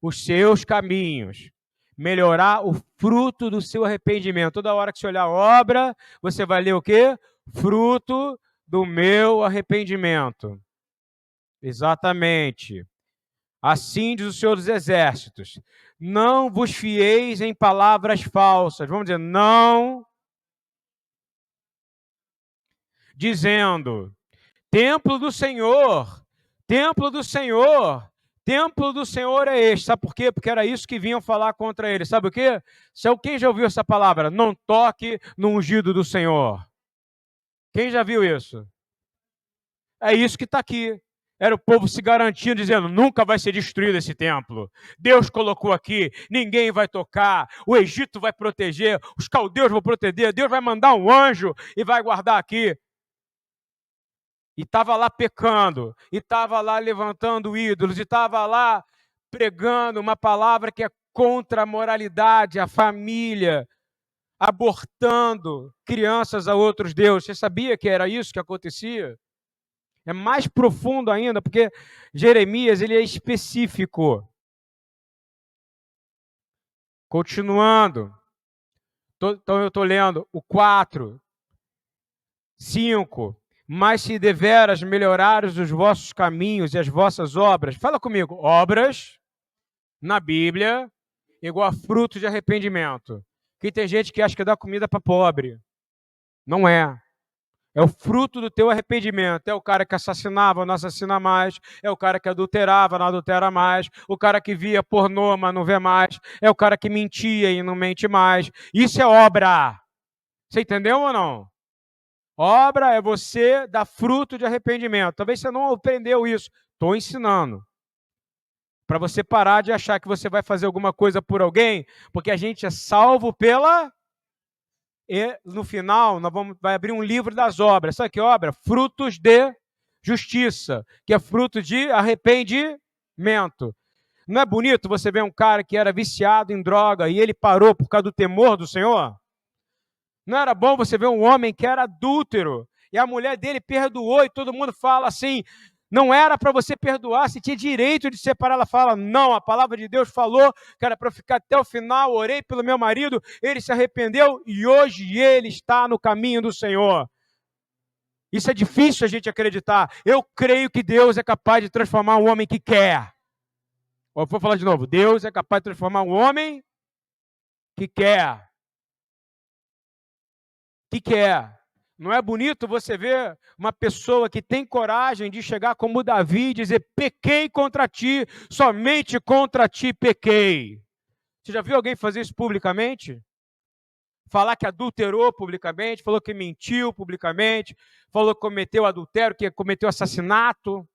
os seus caminhos. Melhorar o fruto do seu arrependimento. Toda hora que você olhar a obra, você vai ler o quê? Fruto do meu arrependimento. Exatamente. Assim diz o Senhor dos Exércitos. Não vos fieis em palavras falsas. Vamos dizer, não. Dizendo, templo do Senhor, templo do Senhor, templo do Senhor é este. Sabe por quê? Porque era isso que vinham falar contra ele. Sabe o quê? Quem já ouviu essa palavra? Não toque no ungido do Senhor. Quem já viu isso? É isso que está aqui. Era o povo se garantindo, dizendo, nunca vai ser destruído esse templo. Deus colocou aqui, ninguém vai tocar, o Egito vai proteger, os caldeus vão proteger, Deus vai mandar um anjo e vai guardar aqui. E estava lá pecando, e estava lá levantando ídolos, e estava lá pregando uma palavra que é contra a moralidade, a família, abortando crianças a outros deuses. Você sabia que era isso que acontecia? É mais profundo ainda, porque Jeremias ele é específico. Continuando. Então eu estou lendo o 4, 5. Mas se deveras melhorares os vossos caminhos e as vossas obras, fala comigo, obras na Bíblia igual a fruto de arrependimento. Que tem gente que acha que dá comida para pobre. Não é. É o fruto do teu arrependimento. É o cara que assassinava, não assassina mais. É o cara que adulterava, não adultera mais. O cara que via pornô, mas não vê mais. É o cara que mentia e não mente mais. Isso é obra. Você entendeu ou não? Obra é você dar fruto de arrependimento. Talvez você não aprendeu isso. Estou ensinando. Para você parar de achar que você vai fazer alguma coisa por alguém, porque a gente é salvo pela... E no final, vai abrir um livro das obras. Sabe que obra? Frutos de justiça, que é fruto de arrependimento. Não é bonito você ver um cara que era viciado em droga e ele parou por causa do temor do Senhor? Não era bom você ver um homem que era adúltero e a mulher dele perdoou e todo mundo fala assim, não era para você perdoar, você tinha direito de separar. Ela fala, não, a palavra de Deus falou que era para eu ficar até o final, orei pelo meu marido, ele se arrependeu e hoje ele está no caminho do Senhor. Isso é difícil a gente acreditar. Eu creio que Deus é capaz de transformar um homem que quer. Vou falar de novo, Deus é capaz de transformar um homem que quer. Que quer. Não é bonito você ver uma pessoa que tem coragem de chegar como Davi e dizer, pequei contra ti, somente contra ti pequei. Você já viu alguém fazer isso publicamente? Falar que adulterou publicamente, falou que mentiu publicamente, falou que cometeu adultério, que cometeu assassinato.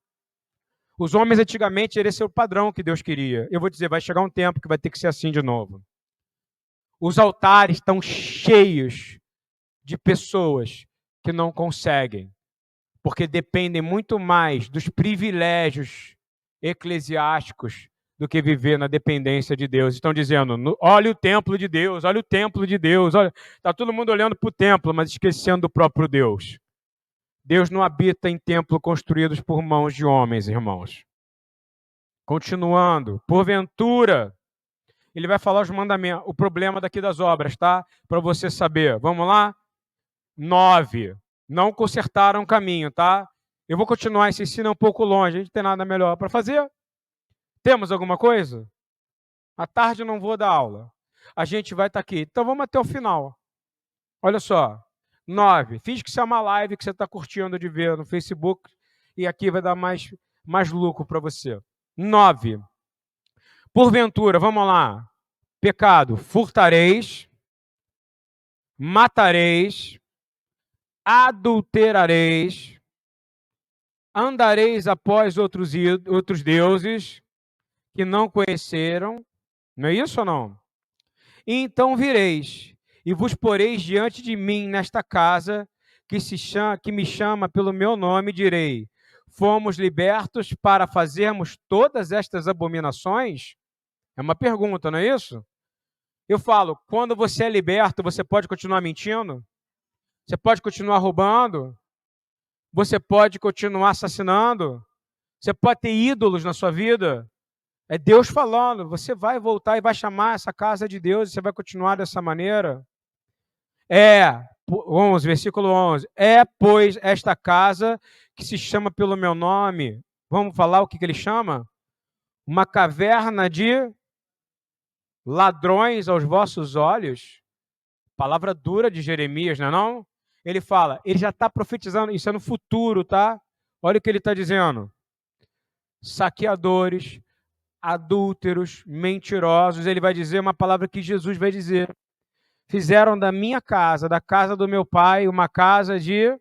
Os homens antigamente, esse é o padrão que Deus queria. Eu vou dizer, vai chegar um tempo que vai ter que ser assim de novo. Os altares estão cheios de pessoas que não conseguem, porque dependem muito mais dos privilégios eclesiásticos do que viver na dependência de Deus. Estão dizendo, olha o templo de Deus, olha o templo de Deus. Está todo mundo olhando para o templo, mas esquecendo do próprio Deus. Deus não habita em templos construídos por mãos de homens, irmãos. Continuando, porventura, ele vai falar os mandamentos, o problema daqui das obras, tá? Para você saber. Vamos lá? 9. Não consertaram o caminho, tá? Eu vou continuar esse ensino um pouco longe, a gente não tem nada melhor para fazer. Temos alguma coisa? À tarde eu não vou dar aula. A gente vai estar aqui. Então vamos até o final. Olha só. 9. Finge que isso é uma live que você está curtindo de ver no Facebook e aqui vai dar mais lucro para você. 9. Porventura, vamos lá. Pecado, furtareis, matareis, adulterareis, andareis após outros deuses que não conheceram, não é isso ou não? E então vireis, e vos poreis diante de mim nesta casa, que me chama pelo meu nome, e direi, fomos libertos para fazermos todas estas abominações? É uma pergunta, não é isso? Eu falo, quando você é liberto, você pode continuar mentindo? Você pode continuar roubando? Você pode continuar assassinando? Você pode ter ídolos na sua vida? É Deus falando, você vai voltar e vai chamar essa casa de Deus e você vai continuar dessa maneira? 11, versículo 11. É, pois, esta casa que se chama pelo meu nome, vamos falar o que ele chama? Uma caverna de ladrões aos vossos olhos. Palavra dura de Jeremias, não é não? Ele fala, ele já está profetizando, isso é no futuro, tá? Olha o que ele está dizendo. Saqueadores, adúlteros, mentirosos, ele vai dizer uma palavra que Jesus vai dizer. Fizeram da minha casa, da casa do meu pai, uma casa de...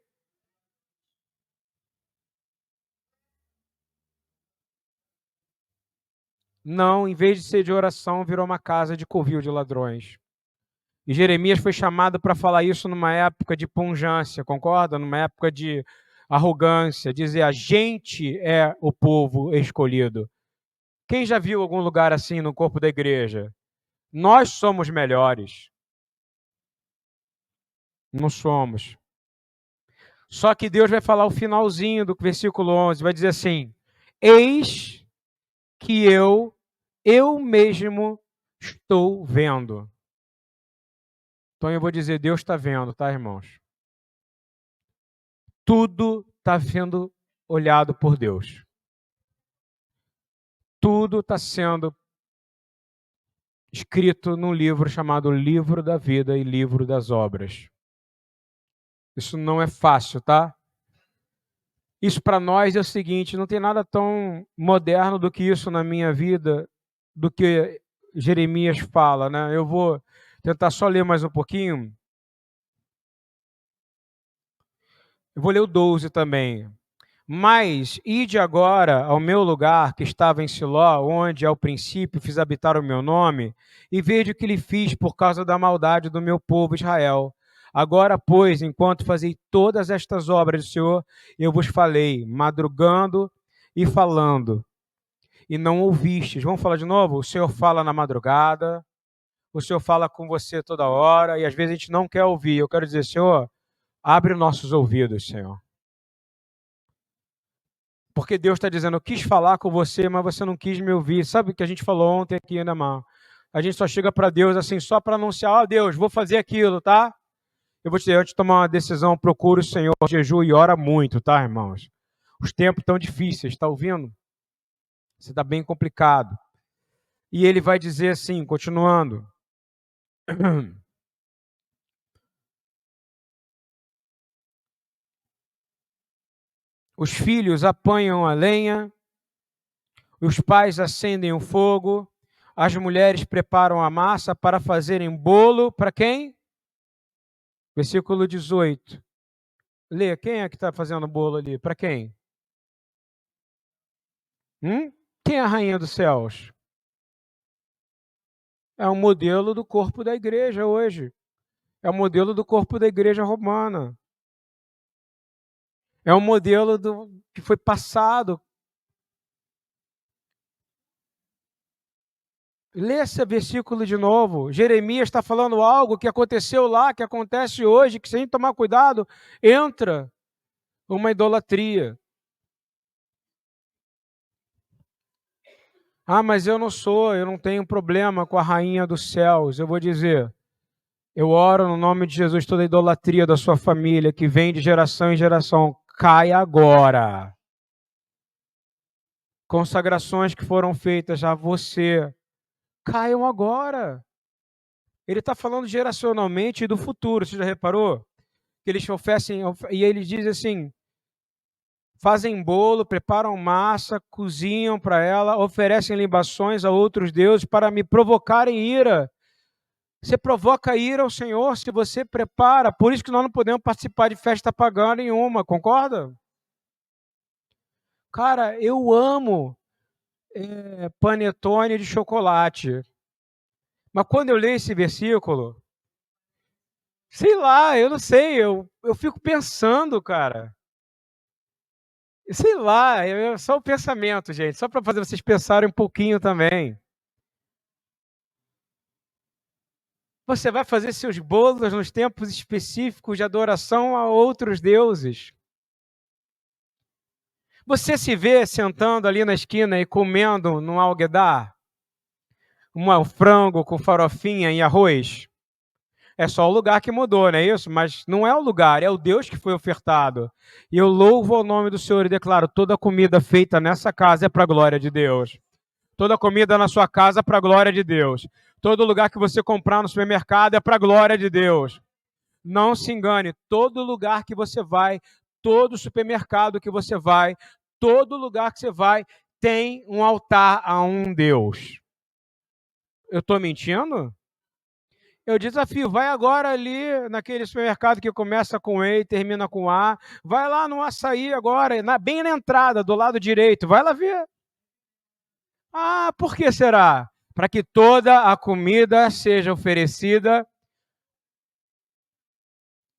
Não, em vez de ser de oração, virou uma casa de covil de ladrões. E Jeremias foi chamado para falar isso numa época de punjância, concorda? Numa época de arrogância, dizer a gente é o povo escolhido. Quem já viu algum lugar assim no corpo da igreja? Nós somos melhores. Não somos. Só que Deus vai falar o finalzinho do versículo 11, vai dizer assim, eis que eu mesmo Estou vendo. Então eu vou dizer, Deus está vendo, tá, irmãos? Tudo está sendo olhado por Deus. Tudo está sendo escrito num livro chamado Livro da Vida e Livro das Obras. Isso não é fácil, tá? Isso para nós é o seguinte, não tem nada tão moderno do que isso na minha vida, do que Jeremias fala, né? Eu vou tentar só ler mais um pouquinho. Eu vou ler o 12 também. Mas ide agora ao meu lugar que estava em Siló, onde ao princípio fiz habitar o meu nome, e veja o que lhe fiz por causa da maldade do meu povo Israel. Agora, pois, enquanto fazei todas estas obras do Senhor, eu vos falei, madrugando e falando, e não ouvistes. Vamos falar de novo? O Senhor fala na madrugada, o Senhor fala com você toda hora, e às vezes a gente não quer ouvir. Eu quero dizer, Senhor, abre nossos ouvidos, Senhor. Porque Deus está dizendo, eu quis falar com você, mas você não quis me ouvir. Sabe o que a gente falou ontem aqui, né, irmão? A gente só chega para Deus assim, só para anunciar, ó Deus, vou fazer aquilo, tá? Eu vou te dizer, antes de tomar uma decisão, procura o Senhor, jejua e ora muito, tá, irmãos? Os tempos estão difíceis, está ouvindo? Você está bem complicado. E ele vai dizer assim, continuando. Os filhos apanham a lenha, os pais acendem o fogo, as mulheres preparam a massa para fazerem bolo para quem? Versículo 18. Lê, quem é que está fazendo bolo ali? Para quem? Quem é a rainha dos céus? É um modelo do corpo da igreja hoje. É o modelo do corpo da igreja romana. É um modelo que foi passado. Lê esse versículo de novo. Jeremias está falando algo que aconteceu lá, que acontece hoje, que se a gente tomar cuidado, entra uma idolatria. Ah, mas eu não tenho problema com a rainha dos céus. Eu vou dizer, eu oro no nome de Jesus, toda a idolatria da sua família, que vem de geração em geração, cai agora. Consagrações que foram feitas a você, caiam agora. Ele está falando geracionalmente do futuro, você já reparou? Que eles oferecem, e ele diz assim, fazem bolo, preparam massa, cozinham para ela, oferecem libações a outros deuses para me provocarem ira. Você provoca ira ao Senhor se você prepara. Por isso que nós não podemos participar de festa pagã nenhuma, concorda? Cara, eu amo panetone de chocolate. Mas quando eu leio esse versículo, sei lá, eu não sei, eu fico pensando, cara. Sei lá, é só o pensamento, gente, só para fazer vocês pensarem um pouquinho também. Você vai fazer seus bolos nos tempos específicos de adoração a outros deuses. Você se vê sentando ali na esquina e comendo num alguidar um frango com farofinha e arroz? É só o lugar que mudou, não é isso? Mas não é o lugar, é o Deus que foi ofertado. E eu louvo o nome do Senhor e declaro, toda comida feita nessa casa é para a glória de Deus. Toda comida na sua casa é para a glória de Deus. Todo lugar que você comprar no supermercado é para a glória de Deus. Não se engane, todo lugar que você vai, todo supermercado que você vai, todo lugar que você vai, tem um altar a um Deus. Eu estou mentindo? Eu desafio, vai agora ali naquele supermercado que começa com E e termina com A. Vai lá no açaí agora, bem na entrada, do lado direito. Vai lá ver. Ah, por que será? Para que toda a comida seja oferecida.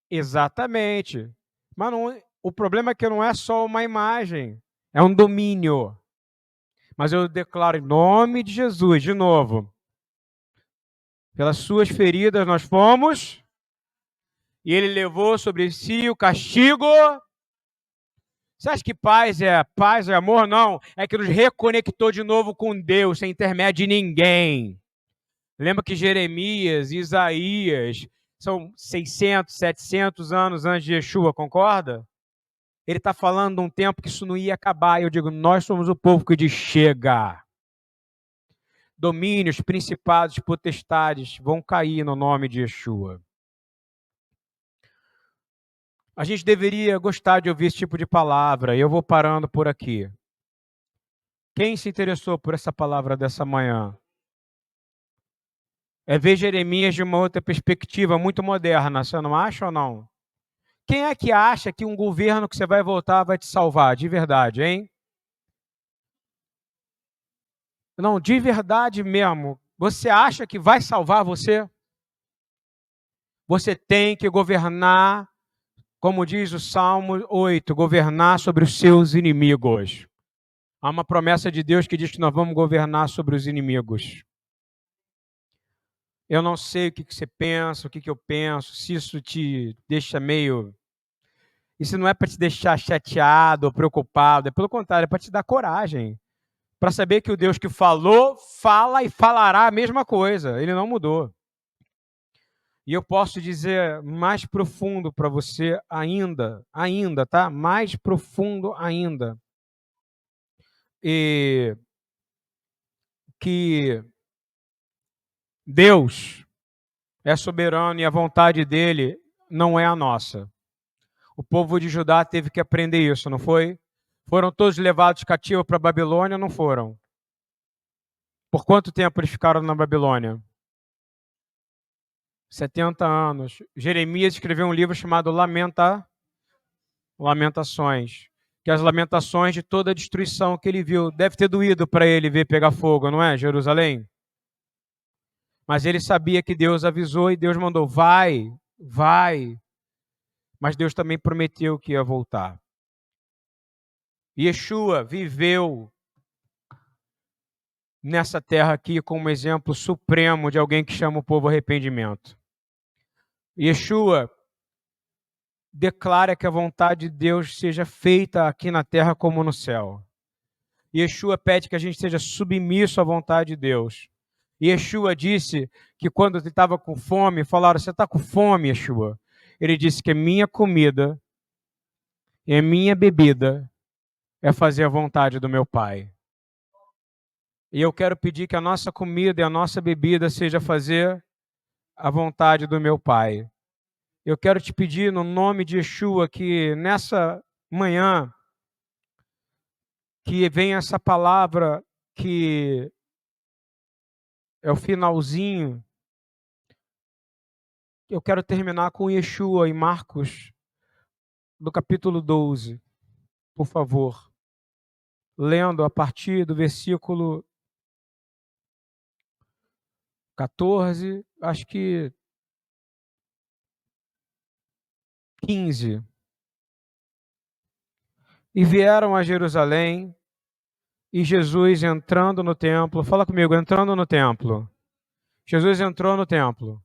Exatamente. Mas não, o problema é que não é só uma imagem, é um domínio. Mas eu declaro em nome de Jesus, de novo, pelas suas feridas nós fomos, e ele levou sobre si o castigo. Você acha que paz é amor? Não. É que nos reconectou de novo com Deus, sem intermédio de ninguém. Lembra que Jeremias, Isaías são 600, 700 anos antes de Yeshua, concorda? Ele está falando de um tempo que isso não ia acabar. E eu digo, nós somos o povo que diz, chega. Domínios, principados, potestades vão cair no nome de Yeshua. A gente deveria gostar de ouvir esse tipo de palavra, e eu vou parando por aqui. Quem se interessou por essa palavra dessa manhã? É ver Jeremias de uma outra perspectiva muito moderna, você não acha ou não? Quem é que acha que um governo que você vai votar vai te salvar, de verdade, hein? Não, de verdade mesmo. Você acha que vai salvar você? Você tem que governar, como diz o Salmo 8, governar sobre os seus inimigos. Há uma promessa de Deus que diz que nós vamos governar sobre os inimigos. Eu não sei o que você pensa, o que eu penso, se isso te deixa meio... Isso não é para te deixar chateado ou preocupado, é pelo contrário, é para te dar coragem. Para saber que o Deus que falou, fala e falará a mesma coisa. Ele não mudou. E eu posso dizer mais profundo para você ainda, tá? Mais profundo ainda. E que Deus é soberano e a vontade dele não é a nossa. O povo de Judá teve que aprender isso, não foi? Foram todos levados cativos para a Babilônia, não foram? Por quanto tempo eles ficaram na Babilônia? 70 anos. Jeremias escreveu um livro chamado Lamentações, que é as lamentações de toda a destruição que ele viu. Deve ter doído para ele ver pegar fogo, não é, Jerusalém? Mas ele sabia que Deus avisou e Deus mandou, vai. Mas Deus também prometeu que ia voltar. Yeshua viveu nessa terra aqui como um exemplo supremo de alguém que chama o povo ao arrependimento. Yeshua declara que a vontade de Deus seja feita aqui na terra como no céu. Yeshua pede que a gente seja submisso à vontade de Deus. Yeshua disse que quando ele estava com fome, falaram, você está com fome, Yeshua? Ele disse que a minha comida e a minha bebida é fazer a vontade do meu Pai. E eu quero pedir que a nossa comida e a nossa bebida seja fazer a vontade do meu Pai. Eu quero te pedir, no nome de Yeshua, que nessa manhã, que venha essa palavra que é o finalzinho. Eu quero terminar com Yeshua em Marcos, do capítulo 12, por favor. Lendo a partir do versículo 14, acho que 15. E vieram a Jerusalém, e Jesus entrando no templo, fala comigo, entrando no templo. Jesus entrou no templo.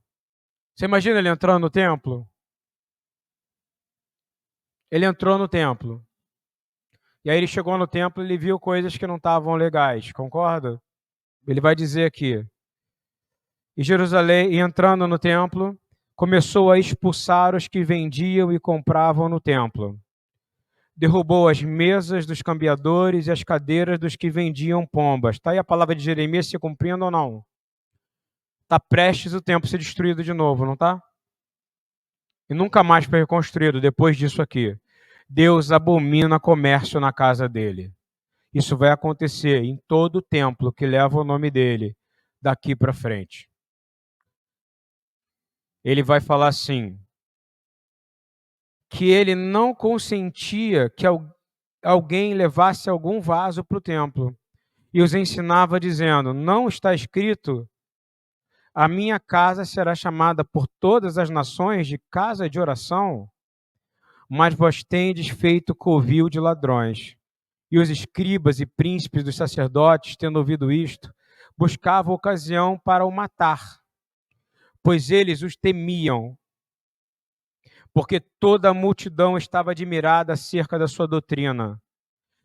Você imagina ele entrando no templo? Ele entrou no templo. E aí ele chegou no templo e ele viu coisas que não estavam legais, concorda? Ele vai dizer aqui. E Jerusalém, e entrando no templo, começou a expulsar os que vendiam e compravam no templo. Derrubou as mesas dos cambiadores e as cadeiras dos que vendiam pombas. Está aí a palavra de Jeremias se cumprindo ou não? Está prestes o templo ser destruído de novo, não está? E nunca mais foi reconstruído depois disso aqui. Deus abomina comércio na casa dele. Isso vai acontecer em todo o templo que leva o nome dele daqui para frente. Ele vai falar assim, que ele não consentia que alguém levasse algum vaso para o templo. E os ensinava dizendo, não está escrito, a minha casa será chamada por todas as nações de casa de oração, mas vós tendes feito covil de ladrões. E os escribas e príncipes dos sacerdotes, tendo ouvido isto, buscavam ocasião para o matar, pois eles os temiam, porque toda a multidão estava admirada acerca da sua doutrina.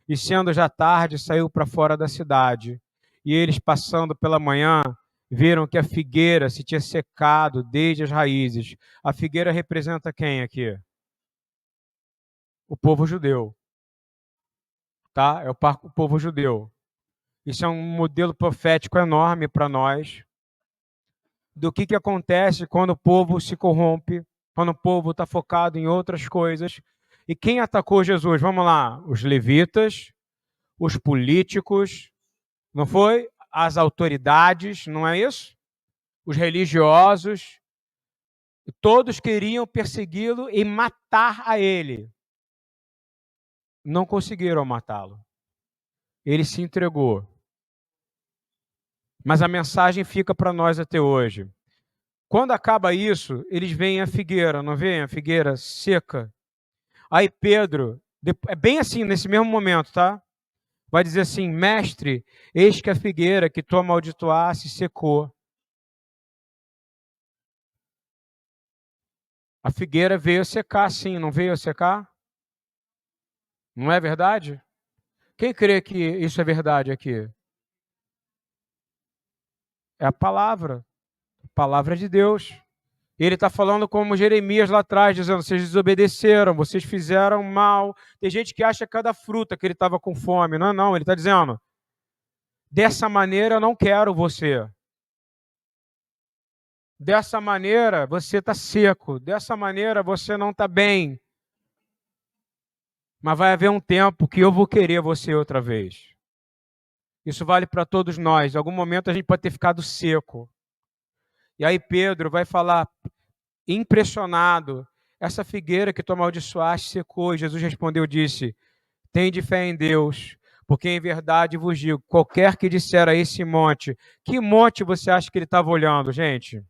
E sendo já tarde, saiu para fora da cidade. E eles, passando pela manhã, viram que a figueira se tinha secado desde as raízes. A figueira representa quem aqui? O povo judeu, tá? É o povo judeu. Isso é um modelo profético enorme para nós do que acontece quando o povo se corrompe, quando o povo está focado em outras coisas. E quem atacou Jesus? Vamos lá, os levitas, os políticos, não foi? As autoridades, não é isso? Os religiosos, todos queriam persegui-lo e matar a ele. Não conseguiram matá-lo. Ele se entregou. Mas a mensagem fica para nós até hoje. Quando acaba isso, eles veem a figueira, não veem a figueira seca? Aí Pedro, é bem assim, nesse mesmo momento, tá? Vai dizer assim: mestre, eis que a figueira que tu amaldiçoaste secou. A figueira veio a secar, sim, não veio a secar? Não é verdade? Quem crê que isso é verdade aqui? É a palavra de Deus. Ele está falando como Jeremias lá atrás, dizendo: vocês desobedeceram, vocês fizeram mal. Tem gente que acha que cada fruta que ele estava com fome. Não, não, ele está dizendo: dessa maneira eu não quero você. Dessa maneira você está seco. Dessa maneira você não está bem. Mas vai haver um tempo que eu vou querer você outra vez. Isso vale para todos nós. Em algum momento a gente pode ter ficado seco. E aí Pedro vai falar, impressionado: essa figueira que tu amaldiçoaste secou. E Jesus respondeu, disse: tende fé em Deus, porque em verdade vos digo, qualquer que disser a esse monte, que monte você acha que ele estava olhando, gente?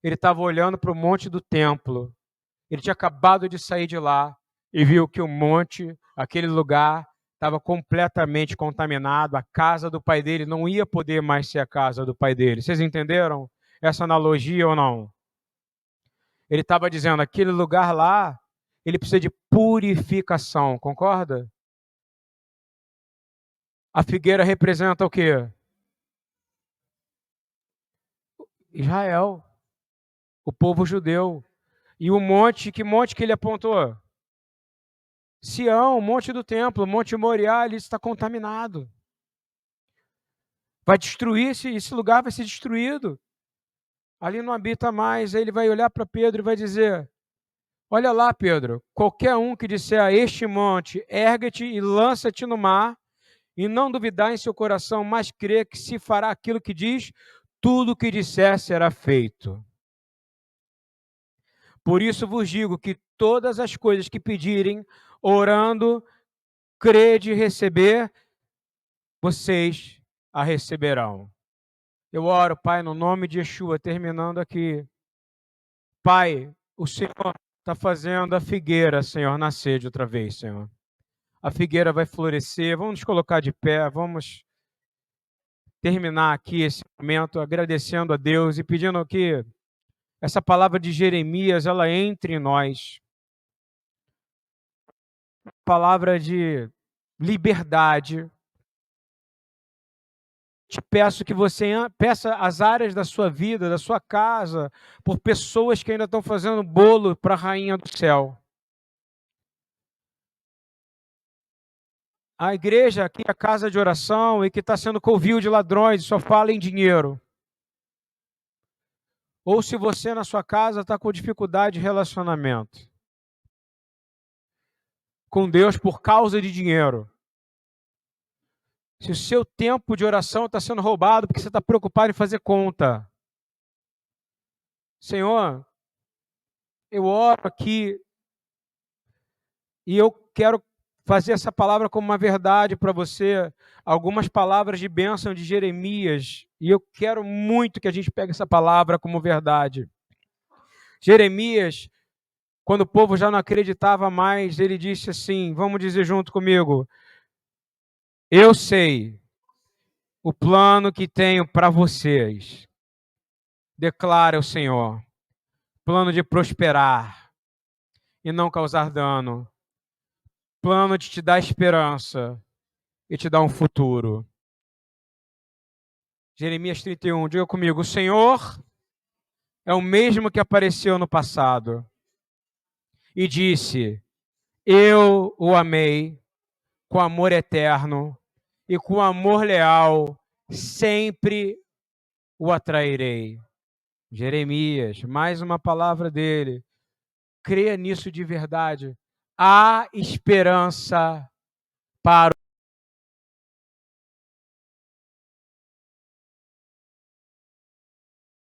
Ele estava olhando para o monte do templo. Ele tinha acabado de sair de lá e viu que o monte, aquele lugar, estava completamente contaminado. A casa do pai dele não ia poder mais ser a casa do pai dele. Vocês entenderam essa analogia ou não? Ele estava dizendo, aquele lugar lá, ele precisa de purificação, concorda? A figueira representa o quê? Israel, o povo judeu. E o monte, que monte que ele apontou? Sião, o monte do templo, o monte Moriá, ele está contaminado. Vai destruir, esse lugar vai ser destruído. Ali não habita mais. Aí ele vai olhar para Pedro e vai dizer: olha lá, Pedro, qualquer um que disser a este monte, ergue-te e lança-te no mar, e não duvidar em seu coração, mas crer que se fará aquilo que diz, tudo o que disser será feito. Por isso vos digo que todas as coisas que pedirem, orando, crede receber, vocês a receberão. Eu oro, Pai, no nome de Yeshua, terminando aqui. Pai, o Senhor está fazendo a figueira, Senhor, nascer de outra vez, Senhor. A figueira vai florescer. Vamos nos colocar de pé, vamos terminar aqui esse momento agradecendo a Deus e pedindo que essa palavra de Jeremias, ela entre em nós. Palavra de liberdade. Te peço que você peça as áreas da sua vida, da sua casa, por pessoas que ainda estão fazendo bolo para a rainha do céu. A igreja aqui é a casa de oração e que está sendo covil de ladrões e só fala em dinheiro. Ou se você na sua casa está com dificuldade de relacionamento com Deus por causa de dinheiro. Se o seu tempo de oração está sendo roubado porque você está preocupado em fazer conta. Senhor, eu oro aqui e eu quero fazer essa palavra como uma verdade para você. Algumas palavras de bênção de Jeremias. E eu quero muito que a gente pegue essa palavra como verdade. Jeremias, quando o povo já não acreditava mais, ele disse assim, vamos dizer junto comigo: eu sei o plano que tenho para vocês, declara o Senhor, plano de prosperar e não causar dano, plano de te dar esperança e te dar um futuro. Jeremias 31, diga comigo: o Senhor é o mesmo que apareceu no passado e disse: eu o amei com amor eterno e com amor leal sempre o atrairei. Jeremias, mais uma palavra dele. Creia nisso de verdade. Há esperança para